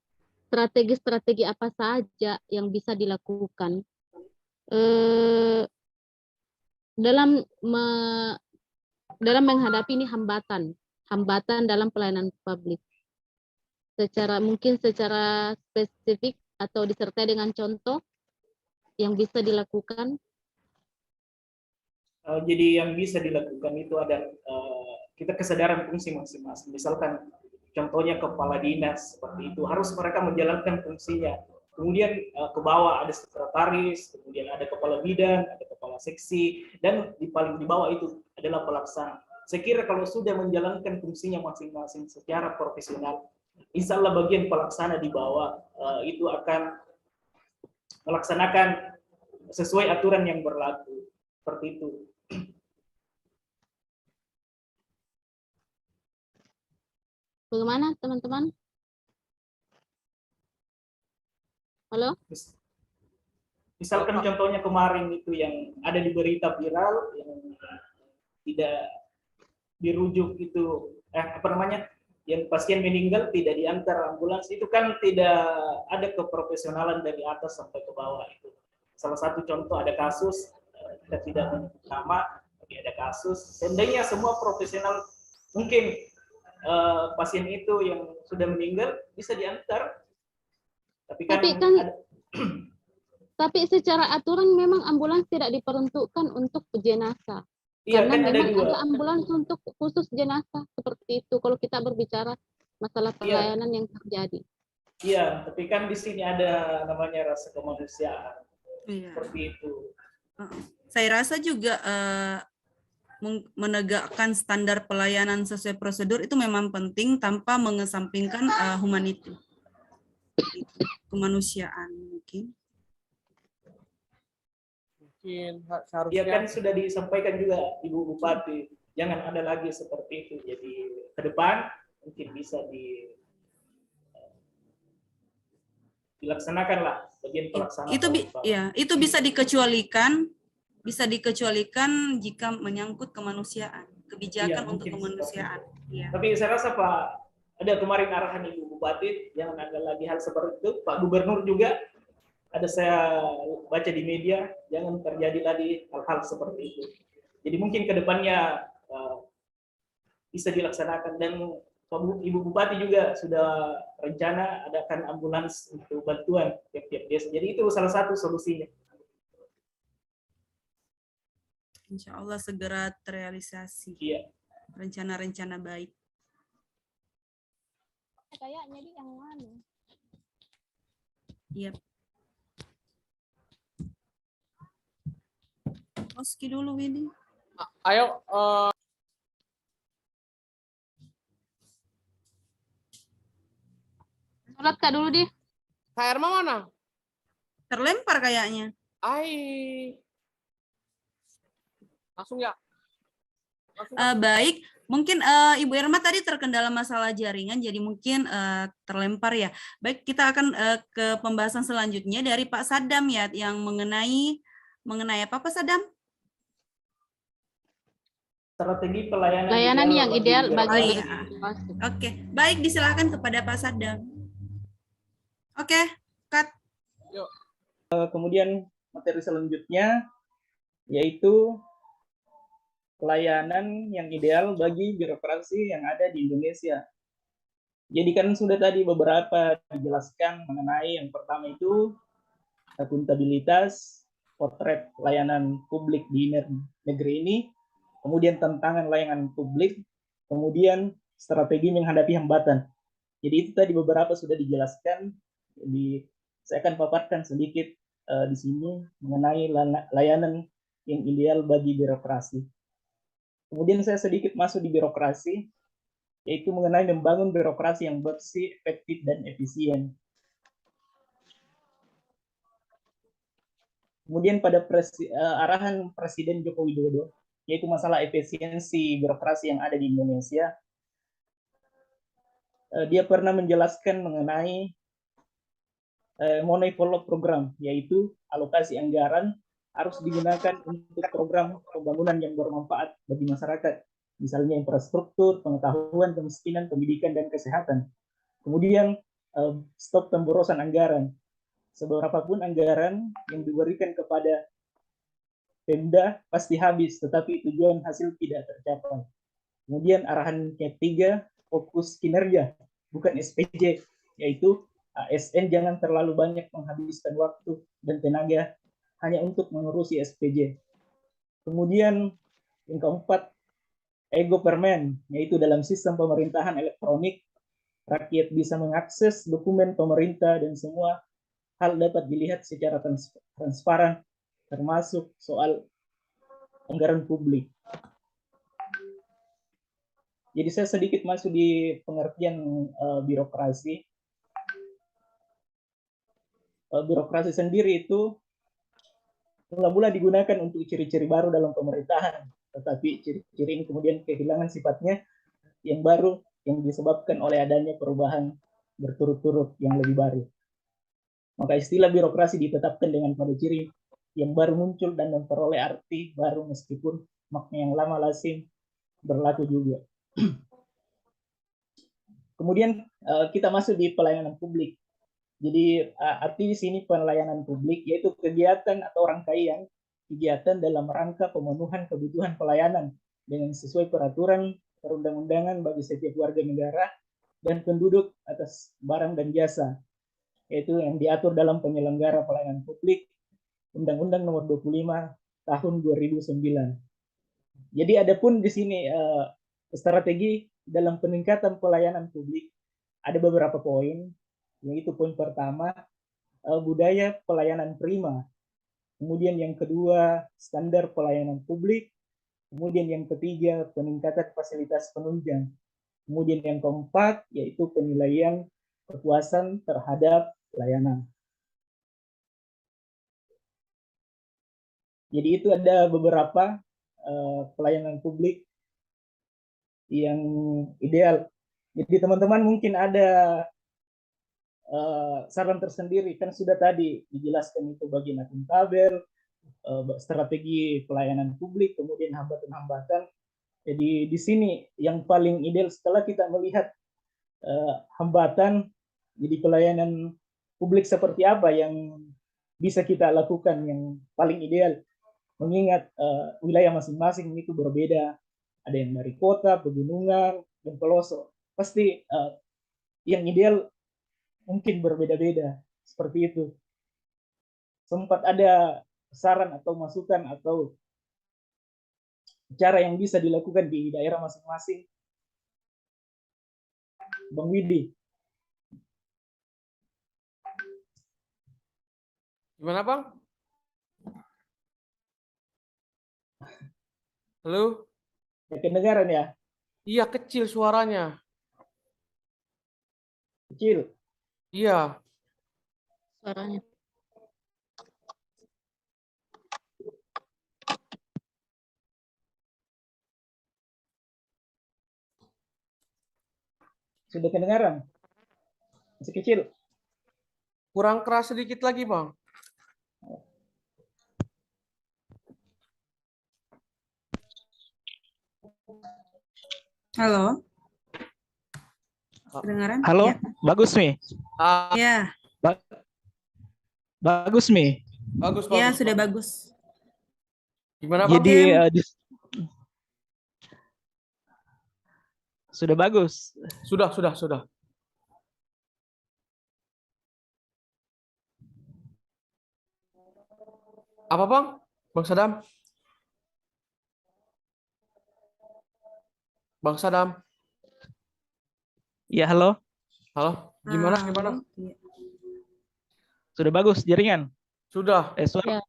strategi apa saja yang bisa dilakukan dalam menghadapi ini hambatan dalam pelayanan publik, mungkin secara spesifik atau disertai dengan contoh yang bisa dilakukan. Jadi yang bisa dilakukan itu ada kita kesadaran fungsi masing-masing. Misalkan contohnya kepala dinas seperti itu, harus mereka menjalankan fungsinya. Kemudian ke bawah ada sekretaris, kemudian ada kepala bidang, ada kepala seksi, dan paling di bawah itu adalah pelaksana. Saya kira kalau sudah menjalankan fungsinya masing-masing secara profesional, insya Allah bagian pelaksana di bawah itu akan melaksanakan sesuai aturan yang berlaku. Seperti itu. Bagaimana teman-teman? Halo? Misalkan contohnya kemarin itu yang ada di berita viral yang tidak dirujuk itu yang pasien meninggal tidak diantar ambulans, itu kan tidak ada keprofesionalan dari atas sampai ke bawah. Itu salah satu contoh, ada kasus, kita tidak menyebut nama, tapi ada kasus. Seandainya semua profesional, mungkin pasien itu yang sudah meninggal bisa diantar. Tapi secara aturan memang ambulans tidak diperuntukkan untuk jenazah. Iya, karena kan memang ada ambulans untuk khusus jenazah, seperti itu kalau kita berbicara masalah pelayanan yang terjadi. Iya, tapi kan di sini ada namanya rasa kemanusiaan. Iya. Seperti itu. Saya rasa juga menegakkan standar pelayanan sesuai prosedur itu memang penting tanpa mengesampingkan humanity, kemanusiaan mungkin. Seharusnya. Ya kan sudah disampaikan juga Ibu Bupati, jangan ada lagi seperti itu. Jadi ke depan mungkin bisa dilaksanakanlah bagian pelaksanaan. Itu bisa dikecualikan jika menyangkut kemanusiaan. kebijakan Iya, untuk mungkin kemanusiaan. Iya. Tapi saya rasa Pak, ada kemarin arahan Ibu Bupati, jangan ada lagi hal seperti itu. Pak Gubernur juga, ada saya baca di media, jangan terjadi lagi hal-hal seperti itu. Jadi mungkin ke depannya bisa dilaksanakan, dan Ibu Bupati juga sudah rencana adakan ambulans untuk bantuan tiap-tiap desa. Jadi itu salah satu solusinya. Insya Allah segera terrealisasi Iya. rencana-rencana baik. Kayaknya di yang mana? Iya. Oski dulu ini. Ayo, Sholat Kak dulu di. Kak Erma mana? Terlempar kayaknya. Langsung ya. Baik, mungkin Ibu Irma tadi terkendala masalah jaringan, jadi mungkin terlempar ya. Baik, kita akan ke pembahasan selanjutnya dari Pak Sadam ya, yang mengenai apa Pak Sadam? Strategi pelayanan Layanan yang ideal Oh bagi iya. Oke, baik, disilakan kepada Pak Sadam. Oke, cut. Kemudian materi selanjutnya yaitu pelayanan yang ideal bagi birokrasi yang ada di Indonesia. Jadi kan sudah tadi beberapa dijelaskan mengenai yang pertama itu akuntabilitas, potret layanan publik di negeri ini, kemudian tantangan layanan publik, kemudian strategi menghadapi hambatan. Jadi itu tadi beberapa sudah dijelaskan. Saya akan paparkan sedikit di sini mengenai layanan yang ideal bagi birokrasi. Kemudian saya sedikit masuk di birokrasi, yaitu mengenai membangun birokrasi yang bersih, efektif, dan efisien. Kemudian pada arahan Presiden Joko Widodo, yaitu masalah efisiensi birokrasi yang ada di Indonesia, dia pernah menjelaskan mengenai monofolio program, yaitu alokasi anggaran harus digunakan untuk program pembangunan yang bermanfaat bagi masyarakat, misalnya infrastruktur, pengetahuan, kemiskinan, pendidikan, dan kesehatan. Kemudian stop pemborosan anggaran. Seberapapun anggaran yang diberikan kepada Pemda pasti habis, tetapi tujuan hasil tidak tercapai. Kemudian arahan ketiga, fokus kinerja, bukan SPJ, yaitu ASN jangan terlalu banyak menghabiskan waktu dan tenaga hanya untuk mengurusi SPJ. Kemudian yang keempat, e-government, yaitu dalam sistem pemerintahan elektronik, rakyat bisa mengakses dokumen pemerintah dan semua hal dapat dilihat secara transparan, termasuk soal anggaran publik. Jadi saya sedikit masuk di pengertian birokrasi. Birokrasi sendiri itu mula-mula digunakan untuk ciri-ciri baru dalam pemerintahan, tetapi ciri-ciri ini kemudian kehilangan sifatnya yang baru yang disebabkan oleh adanya perubahan berturut-turut yang lebih baru. Maka istilah birokrasi ditetapkan dengan pada ciri yang baru muncul dan memperoleh arti baru meskipun makna yang lama lazim berlaku juga. Kemudian kita masuk di pelayanan publik. Jadi arti di sini pelayanan publik yaitu kegiatan atau rangkaian kegiatan dalam rangka pemenuhan kebutuhan pelayanan dengan sesuai peraturan perundang-undangan bagi setiap warga negara dan penduduk atas barang dan jasa, yaitu yang diatur dalam penyelenggara pelayanan publik Undang-Undang Nomor 25 Tahun 2009. Jadi adapun di sini strategi dalam peningkatan pelayanan publik ada beberapa poin. Yaitu poin pertama, budaya pelayanan prima. Kemudian yang kedua, standar pelayanan publik. Kemudian yang ketiga, peningkatan fasilitas penunjang. Kemudian yang keempat, yaitu penilaian kepuasan terhadap pelayanan. Jadi itu ada beberapa pelayanan publik yang ideal. Jadi teman-teman mungkin ada saran tersendiri, kan sudah tadi dijelaskan itu bagian akuntabel, strategi pelayanan publik, kemudian hambatan-hambatan, Jadi di sini yang paling ideal setelah kita melihat hambatan, jadi pelayanan publik seperti apa yang bisa kita lakukan yang paling ideal. Mengingat wilayah masing-masing itu berbeda. Ada yang dari kota, pegunungan, dan pelosok. Pasti yang ideal mungkin berbeda-beda. Seperti itu. Sempat ada saran atau masukan atau cara yang bisa dilakukan di daerah masing-masing. Bang Widi. Gimana, Bang? Halo? Ya, kedengaran ya? Iya, kecil suaranya. Kecil. Iya. Suaranya. Sudah kedengaran? Masih kecil? Kurang keras sedikit lagi, Bang. Halo. Kedengaran? Halo, Ya. bagus nih. Ya, Bagus nih. Bagus, ya bagus. sudah bagus. bagus. Gimana, Bang? Jadi sudah bagus. Sudah. Apa, Bang? Bang Sadam? Bang Sadam? Ya, halo. Halo? Gimana? Halo. Ya. Sudah bagus jaringan. Sudah. Suara.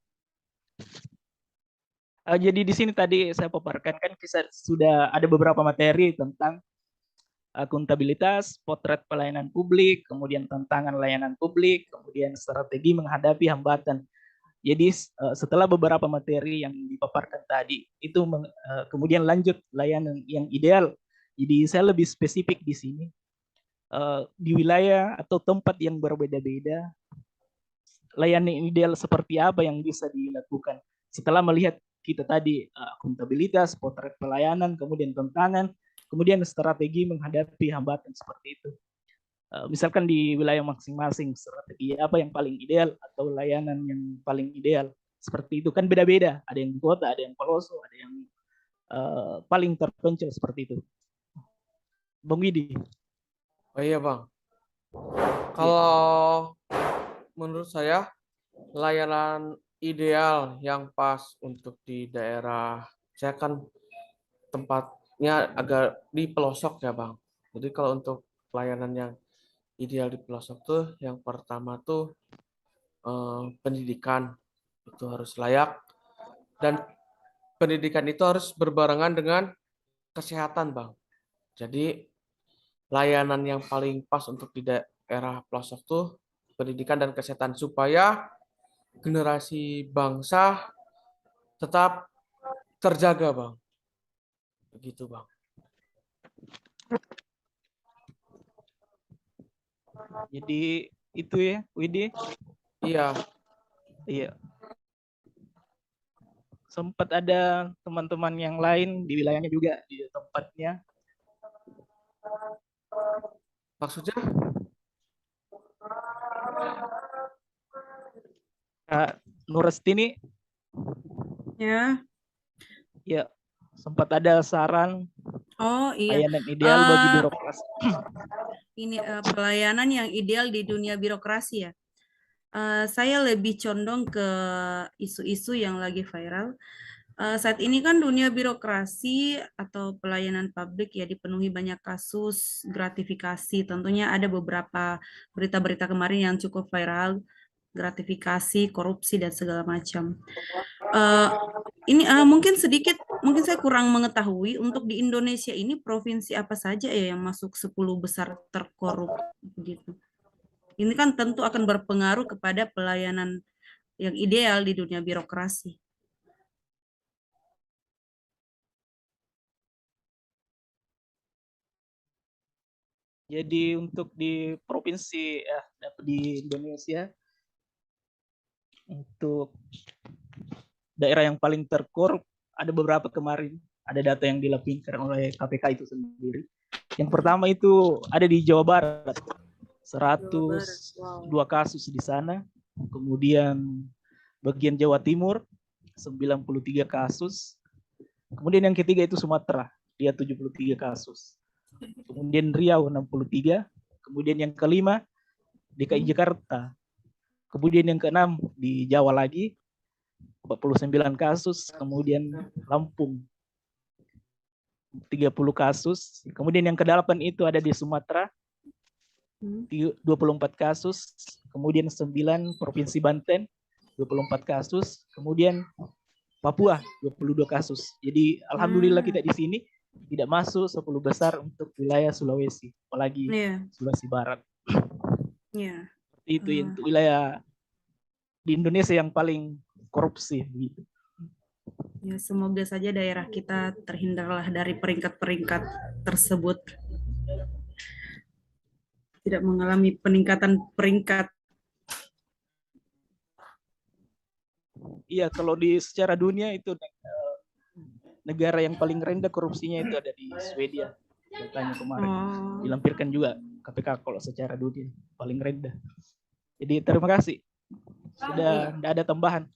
Jadi di sini tadi saya paparkan kan sudah ada beberapa materi tentang akuntabilitas, potret pelayanan publik, kemudian tantangan layanan publik, kemudian strategi menghadapi hambatan. Jadi setelah beberapa materi yang dipaparkan tadi, itu kemudian lanjut layanan yang ideal. Jadi saya lebih spesifik di sini. Di wilayah atau tempat yang berbeda-beda, layanan ideal seperti apa yang bisa dilakukan. Setelah melihat kita tadi akuntabilitas, potret pelayanan, kemudian tantangan, kemudian strategi menghadapi hambatan seperti itu. Misalkan di wilayah masing-masing strategi apa yang paling ideal atau layanan yang paling ideal seperti itu kan beda-beda, ada yang di kota, ada yang pelosok, ada yang paling terpencil seperti itu. Bang Widi. Oh iya, Bang. Kalau menurut saya layanan ideal yang pas untuk di daerah saya kan tempatnya agak di pelosok ya, Bang. Jadi kalau untuk pelayanan yang ideal di pelosok tuh yang pertama tuh pendidikan itu harus layak dan pendidikan itu harus berbarengan dengan kesehatan, Bang. Jadi layanan yang paling pas untuk di daerah pelosok tuh pendidikan dan kesehatan supaya generasi bangsa tetap terjaga, Bang. Begitu, Bang. Jadi itu ya, Widi. Iya. Iya. Sempat ada teman-teman yang lain di wilayahnya juga di tempatnya. Maksudnya? Nurestini. Ya. Ya, sempat ada saran. Oh iya. Layanan ideal bagi birokrasi. Ini pelayanan yang ideal di dunia birokrasi ya. Saya lebih condong ke isu-isu yang lagi viral. Saat ini kan dunia birokrasi atau pelayanan publik ya dipenuhi banyak kasus gratifikasi. Tentunya ada beberapa berita-berita kemarin yang cukup viral, gratifikasi, korupsi dan segala macam. Ini mungkin saya kurang mengetahui untuk di Indonesia ini provinsi apa saja ya yang masuk 10 besar terkorup begitu. Ini kan tentu akan berpengaruh kepada pelayanan yang ideal di dunia birokrasi. Jadi untuk di provinsi di Indonesia, untuk daerah yang paling terkorup ada beberapa kemarin. ada data yang dilampirkan oleh KPK itu sendiri. Yang pertama itu ada di Jawa Barat, 102 kasus di sana. Kemudian bagian Jawa Timur 93 kasus. Kemudian yang ketiga itu Sumatera, dia 73 kasus. Kemudian Riau 63. Kemudian yang kelima DKI Jakarta. Kemudian yang keenam di Jawa lagi 49 kasus. Kemudian Lampung 30 kasus. Kemudian yang ke-8 itu ada di Sumatera 24 kasus. Kemudian 9 Provinsi Banten 24 kasus. Kemudian Papua 22 kasus. Jadi alhamdulillah kita di sini tidak masuk 10 besar untuk wilayah Sulawesi, apalagi Sulawesi Barat. Itu untuk wilayah di Indonesia yang paling korupsi gitu. Ya, semoga saja daerah kita terhindarlah dari peringkat-peringkat tersebut. Tidak mengalami peningkatan peringkat. Iya, kalau di secara dunia itu negara yang paling rendah korupsinya itu ada di Swedia. Datanya kemarin dilampirkan juga KPK kalau secara dunia paling rendah. Jadi terima kasih. Sudah tidak ada tambahan.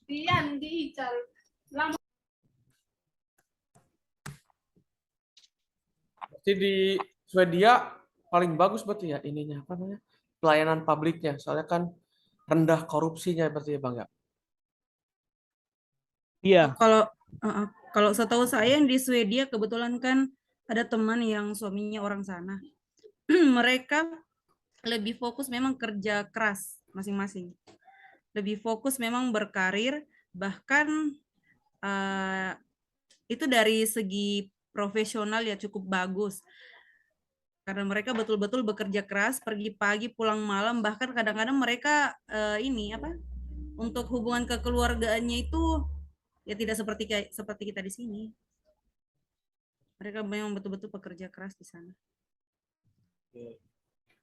Berarti di Swedia paling bagus berarti ya ininya apa namanya? Pelayanan publiknya. Soalnya kan rendah korupsinya berarti ya Bang ya. Iya. Kalau setahu saya yang di Swedia kebetulan kan ada teman yang suaminya orang sana. Mereka lebih fokus memang kerja keras masing-masing. Lebih fokus memang berkarir, bahkan itu dari segi profesional ya cukup bagus. Karena mereka betul-betul bekerja keras, pergi pagi, pulang malam, bahkan kadang-kadang mereka untuk hubungan kekeluargaannya itu ya tidak seperti kita di sini. Mereka memang betul-betul pekerja keras di sana.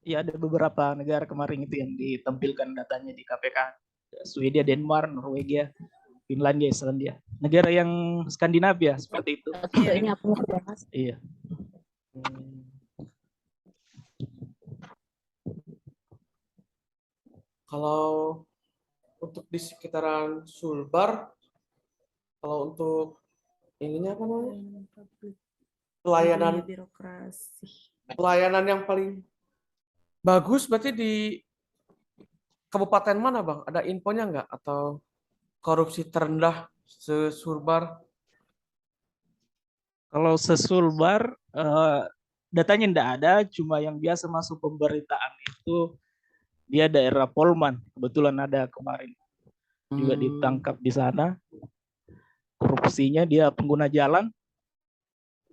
Ya, ada beberapa negara kemarin itu yang ditampilkan datanya di KPK. Swedia, Denmark, Norwegia, Finlandia, Islandia. Negara yang Skandinavia seperti itu. Iya. Kalau untuk di sekitaran Sulbar, kalau untuk ininya apa namanya? Pelayanan yang paling bagus berarti di kabupaten mana Bang? Ada infonya nggak? Atau korupsi terendah se-Sulbar? Kalau se-Sulbar datanya tidak ada, cuma yang biasa masuk pemberitaan itu dia daerah Polman. Kebetulan ada kemarin juga ditangkap di sana. Korupsinya dia pengguna jalan,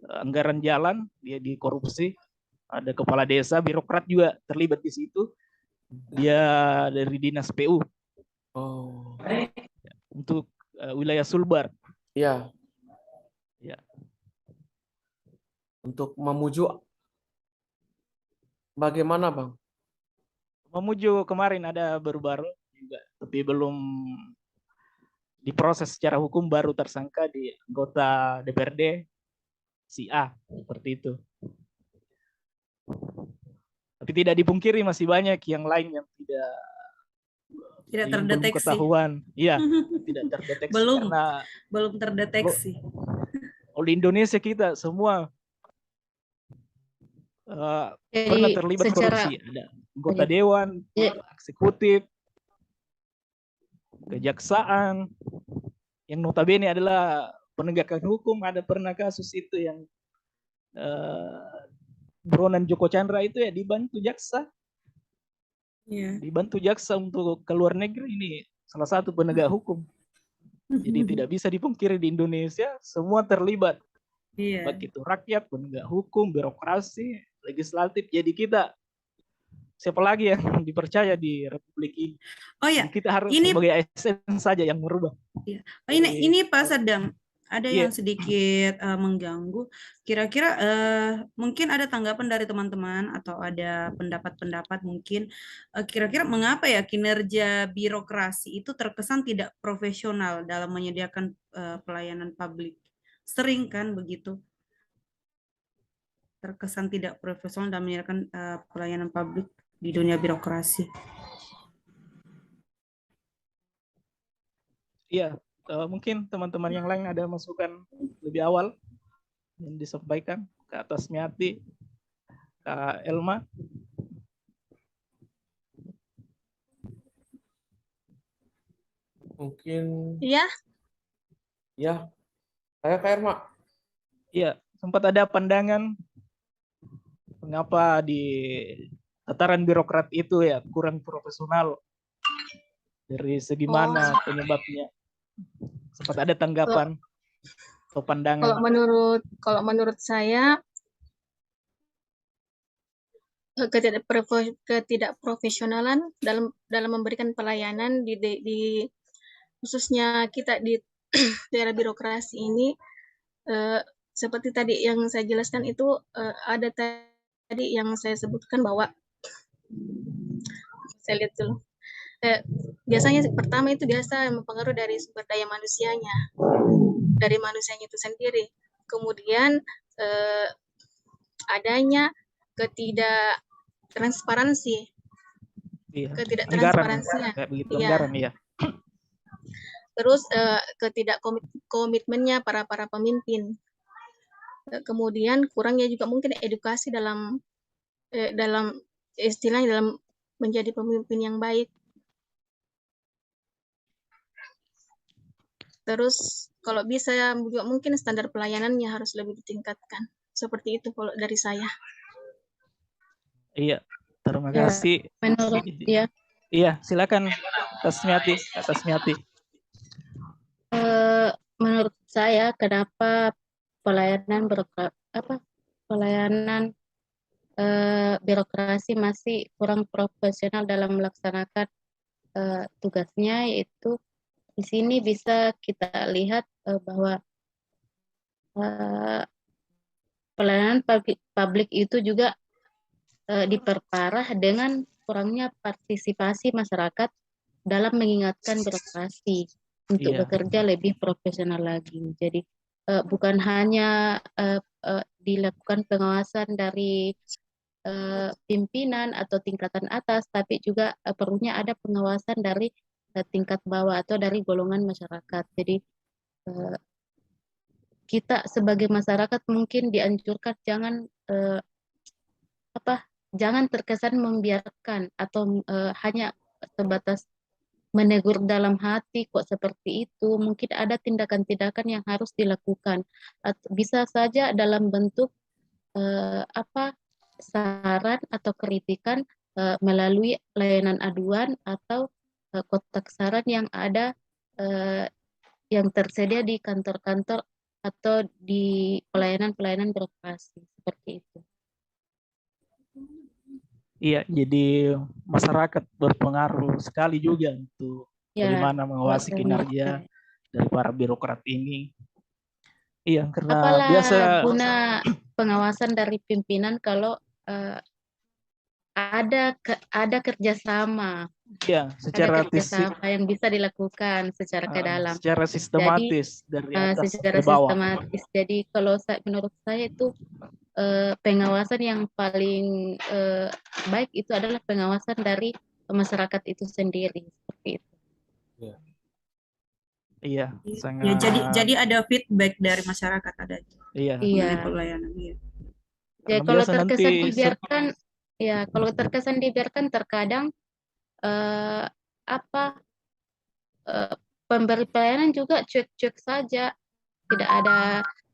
anggaran jalan dia dikorupsi. Ada kepala desa, birokrat juga terlibat di situ. Dia dari dinas PU. Untuk wilayah Sulbar. Iya. Ya. Untuk memuju bagaimana Bang? Memuju kemarin ada baru-baru juga, tapi belum diproses secara hukum, baru tersangka di anggota DPRD si A, seperti itu. Tapi tidak dipungkiri masih banyak yang lain yang tidak terdeteksi. Ketahuan. Iya, tidak terdeteksi. Belum terdeteksi. Di Indonesia kita semua pernah terlibat korupsi. Ada anggota dewan, eksekutif, kejaksaan, yang notabene adalah penegakan hukum. Ada pernah kasus itu yang buronan Joko Chandra itu ya dibantu jaksa. Dibantu jaksa untuk ke luar negeri, ini salah satu penegak hukum. Jadi tidak bisa dipungkiri di Indonesia semua terlibat. Baik itu rakyat, penegak hukum, birokrasi, legislatif. Jadi kita siapa lagi yang dipercaya di Republik ini? Kita harus sebagai ASN saja yang merubah. Ini Pak Sadam, ada yang sedikit mengganggu. Kira-kira mungkin ada tanggapan dari teman-teman atau ada pendapat-pendapat mungkin. Kira-kira mengapa ya kinerja birokrasi itu terkesan tidak profesional dalam menyediakan pelayanan publik? Sering kan begitu? terkesan tidak profesional dalam menjalankan pelayanan publik di dunia birokrasi. Iya, mungkin teman-teman yang lain ada masukan lebih awal yang disampaikan ke atas Miati, Kak Elma. Mungkin Iya, ya, saya Kak Irma. Iya, sempat ada pandangan mengapa di tataran birokrat itu ya kurang profesional, dari segi mana penyebabnya. Sempat ada tanggapan atau pandangan. kalau menurut saya ketidakprofesionalan dalam memberikan pelayanan di khususnya kita di daerah birokrasi ini, seperti tadi yang saya jelaskan itu, ada tadi yang saya sebutkan bahwa saya lihat dulu. Biasanya pertama itu biasa mempengaruhi dari sumber daya manusianya, dari manusianya itu sendiri. Kemudian adanya ketidaktransparansi, Iya, ketidaktransparansian. kayak begitu, Iya. anggaran ya. Terus ketidakkomitmennya para pemimpin. Kemudian kurangnya juga mungkin edukasi dalam istilahnya dalam menjadi pemimpin yang baik. Terus kalau bisa juga mungkin standar pelayanannya harus lebih ditingkatkan. Seperti itu kalau dari saya. Iya, terima Ya, kasih. menurut ya, Iya, silakan Tasmiati. menurut saya kenapa pelayanan birokrasi masih kurang profesional dalam melaksanakan tugasnya, yaitu di sini bisa kita lihat bahwa pelayanan publik itu juga diperparah dengan kurangnya partisipasi masyarakat dalam mengingatkan birokrasi untuk bekerja lebih profesional lagi. Jadi bukan hanya dilakukan pengawasan dari pimpinan atau tingkatan atas, tapi juga perlunya ada pengawasan dari tingkat bawah atau dari golongan masyarakat. Jadi kita sebagai masyarakat mungkin dianjurkan jangan terkesan membiarkan atau hanya sebatas menegur dalam hati kok seperti itu. Mungkin ada tindakan-tindakan yang harus dilakukan. Bisa saja dalam bentuk saran atau kritikan melalui layanan aduan atau kotak saran yang ada yang tersedia di kantor-kantor atau di pelayanan-pelayanan birokrasi seperti itu. Iya, jadi masyarakat berpengaruh sekali juga untuk bagaimana mengawasi kinerja dari para birokrat ini. Iya, karena apalah biasa guna pengawasan dari pimpinan kalau ada kerjasama. Iya, secara kerjasama yang bisa dilakukan secara ke dalam. Secara sistematis. Jadi, dari atas secara ke bawah. Sistematis. Jadi kalau menurut saya itu pengawasan yang paling baik itu adalah pengawasan dari masyarakat itu sendiri, seperti itu. Iya, sangat. Ya, jadi ada feedback dari masyarakat ada. Iya. Pelayanan. Iya. Ya, kalau terkesan dibiarkan terkadang pemberi pelayanan juga cek-cek saja, tidak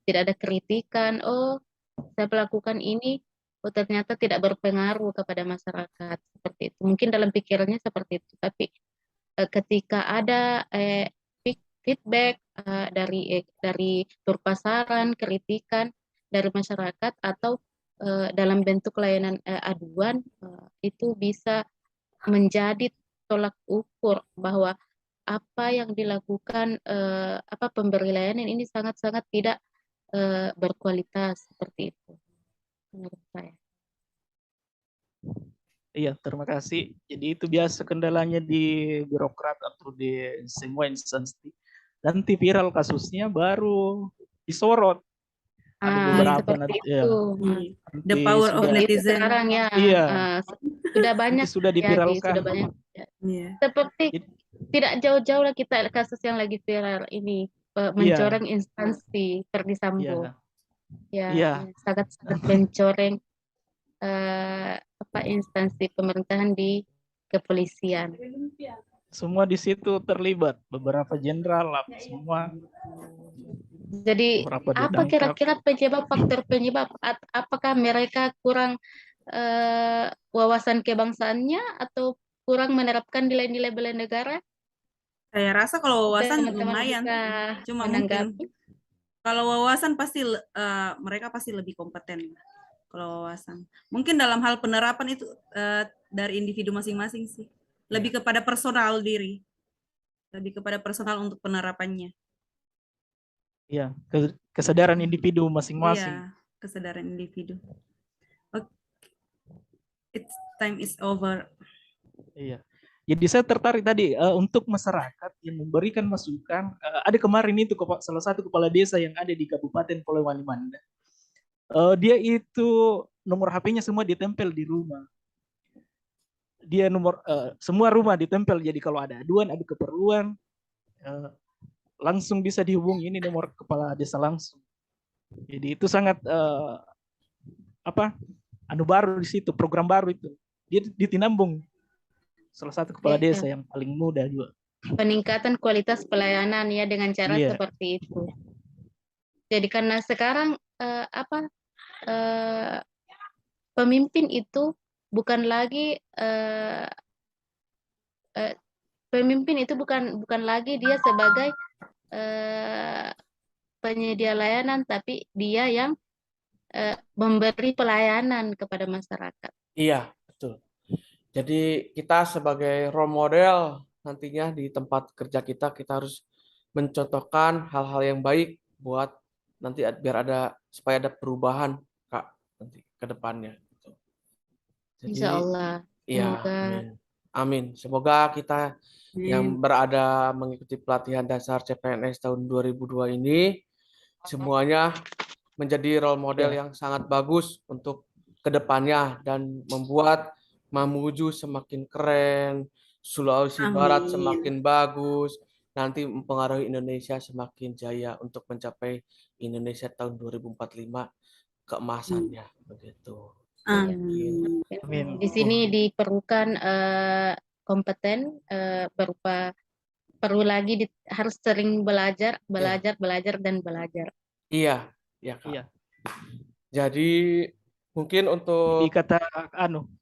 ada kritikan. Oh, saya melakukan ini, oh ternyata tidak berpengaruh kepada masyarakat, seperti itu. Mungkin dalam pikirannya seperti itu, tapi ketika ada feedback dari berupa saran, kritikan dari masyarakat atau dalam bentuk layanan aduan, itu bisa menjadi tolak ukur bahwa apa yang dilakukan pemberi layanan ini sangat-sangat tidak berkualitas, seperti itu menurut saya. Iya, terima kasih. Jadi itu biasa kendalanya di birokrat atau di semua instansi. Nanti viral kasusnya baru disorot. Ada beberapa seperti nanti itu. ya. The Nanti power of sudah Itu netizen. sekarang ya, iya, sudah nanti banyak sudah terjadi, diviralkan. sudah banyak. Iya. Seperti It- tidak jauh-jauh lah kita kasus yang lagi viral ini, Iya, mencoreng instansi Verdi Sambo. iya, Ya, iya. sangat-sangat mencoreng instansi pemerintahan di kepolisian. Semua di situ terlibat, beberapa jenderal, semua Jadi beberapa apa ditangkap. kira-kira faktor penyebab? Apakah mereka kurang wawasan kebangsaannya atau kurang menerapkan nilai-nilai bela negara? Saya rasa kalau wawasan Teman-teman lumayan, bisa cuma menanggapi. mungkin kalau wawasan pasti mereka pasti lebih kompeten. Kalau wawasan, mungkin dalam hal penerapan itu dari individu masing-masing sih, lebih kepada personal diri, lebih kepada personal untuk penerapannya. Iya, kesadaran individu masing-masing. Iya, kesadaran individu. Okay. It's time is over. Iya. Jadi saya tertarik tadi untuk masyarakat yang memberikan masukan. Ada kemarin itu salah satu kepala desa yang ada di Kabupaten Polewali Mandar. Dia itu nomor HP-nya semua ditempel di rumah. Dia semua rumah ditempel. Jadi kalau ada aduan, ada keperluan, langsung bisa dihubungi, ini nomor kepala desa langsung. Jadi itu sangat baru di situ, program baru itu. Dia di Tinambung, salah satu kepala desa yang paling muda juga. Peningkatan kualitas pelayanan ya dengan cara seperti itu. Jadi karena sekarang pemimpin itu bukan lagi bukan lagi dia sebagai penyedia layanan, tapi dia yang memberi pelayanan kepada masyarakat. Iya, betul. Jadi kita sebagai role model nantinya di tempat kerja kita harus mencontohkan hal-hal yang baik buat nanti supaya ada perubahan, Kak, nanti ke depannya. Jadi, Insya Allah. Iya, amin. Semoga kita yang berada mengikuti pelatihan dasar CPNS tahun 2002 ini semuanya menjadi role model yang sangat bagus untuk kedepannya dan membuat Mamuju semakin keren, Sulawesi Barat semakin bagus, nanti mempengaruhi Indonesia semakin jaya untuk mencapai Indonesia tahun 2045 keemasannya begitu. Amin. Di sini diperlukan kompeten berupa harus sering belajar dan belajar. Iya, Kak. Iya. Jadi mungkin untuk dikata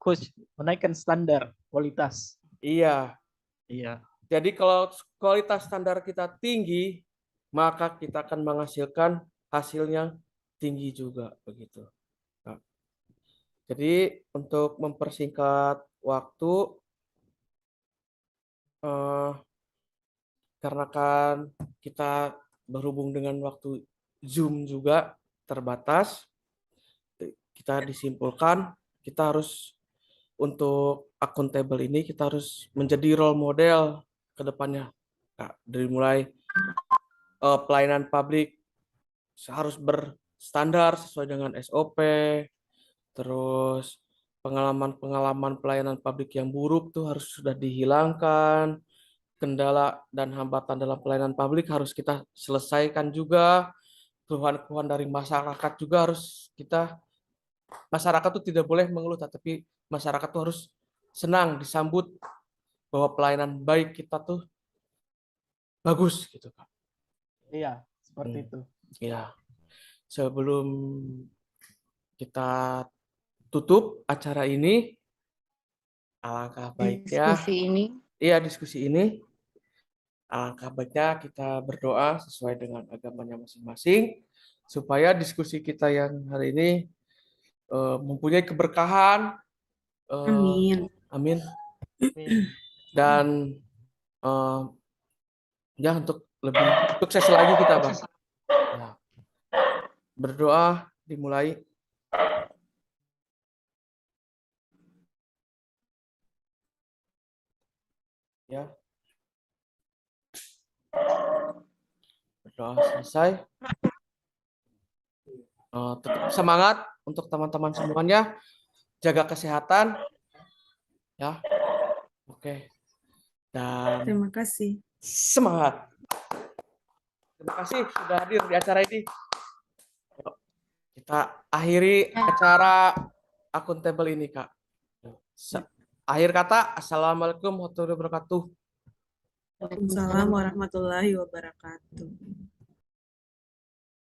coach menaikkan standar kualitas. Iya. Iya. Jadi kalau kualitas standar kita tinggi, maka kita akan menghasilkan hasilnya tinggi juga begitu. Nah, jadi untuk mempersingkat waktu, karena kan kita berhubung dengan waktu Zoom juga terbatas, kita disimpulkan kita harus untuk akuntabel ini kita harus menjadi role model ke depannya. Nah, dari mulai pelayanan publik harus berstandar sesuai dengan SOP, terus pengalaman pelayanan publik yang buruk tuh harus sudah dihilangkan, kendala dan hambatan dalam pelayanan publik harus kita selesaikan juga, keluhan-keluhan dari masyarakat juga harus masyarakat tuh tidak boleh mengeluh, tapi masyarakat tuh harus senang disambut bahwa pelayanan baik kita tuh bagus gitu, Pak. Iya, seperti itu. Iya. Sebelum kita tutup acara ini, alangkah baiknya diskusi ini alangkah baiknya kita berdoa sesuai dengan agamanya masing-masing supaya diskusi kita yang hari ini mempunyai keberkahan. Amin. Dan untuk lebih sukses lagi kita, Bang. Ya. Berdoa dimulai. Ya. Berdoa selesai. Tetap semangat untuk teman-teman semuanya, jaga kesehatan, ya. Oke, dan Terima kasih. semangat. Terima kasih sudah hadir di acara ini. Kita akhiri acara akuntabel ini, Kak. Akhir kata, Assalamualaikum warahmatullahi wabarakatuh. Waalaikumsalam warahmatullahi wabarakatuh.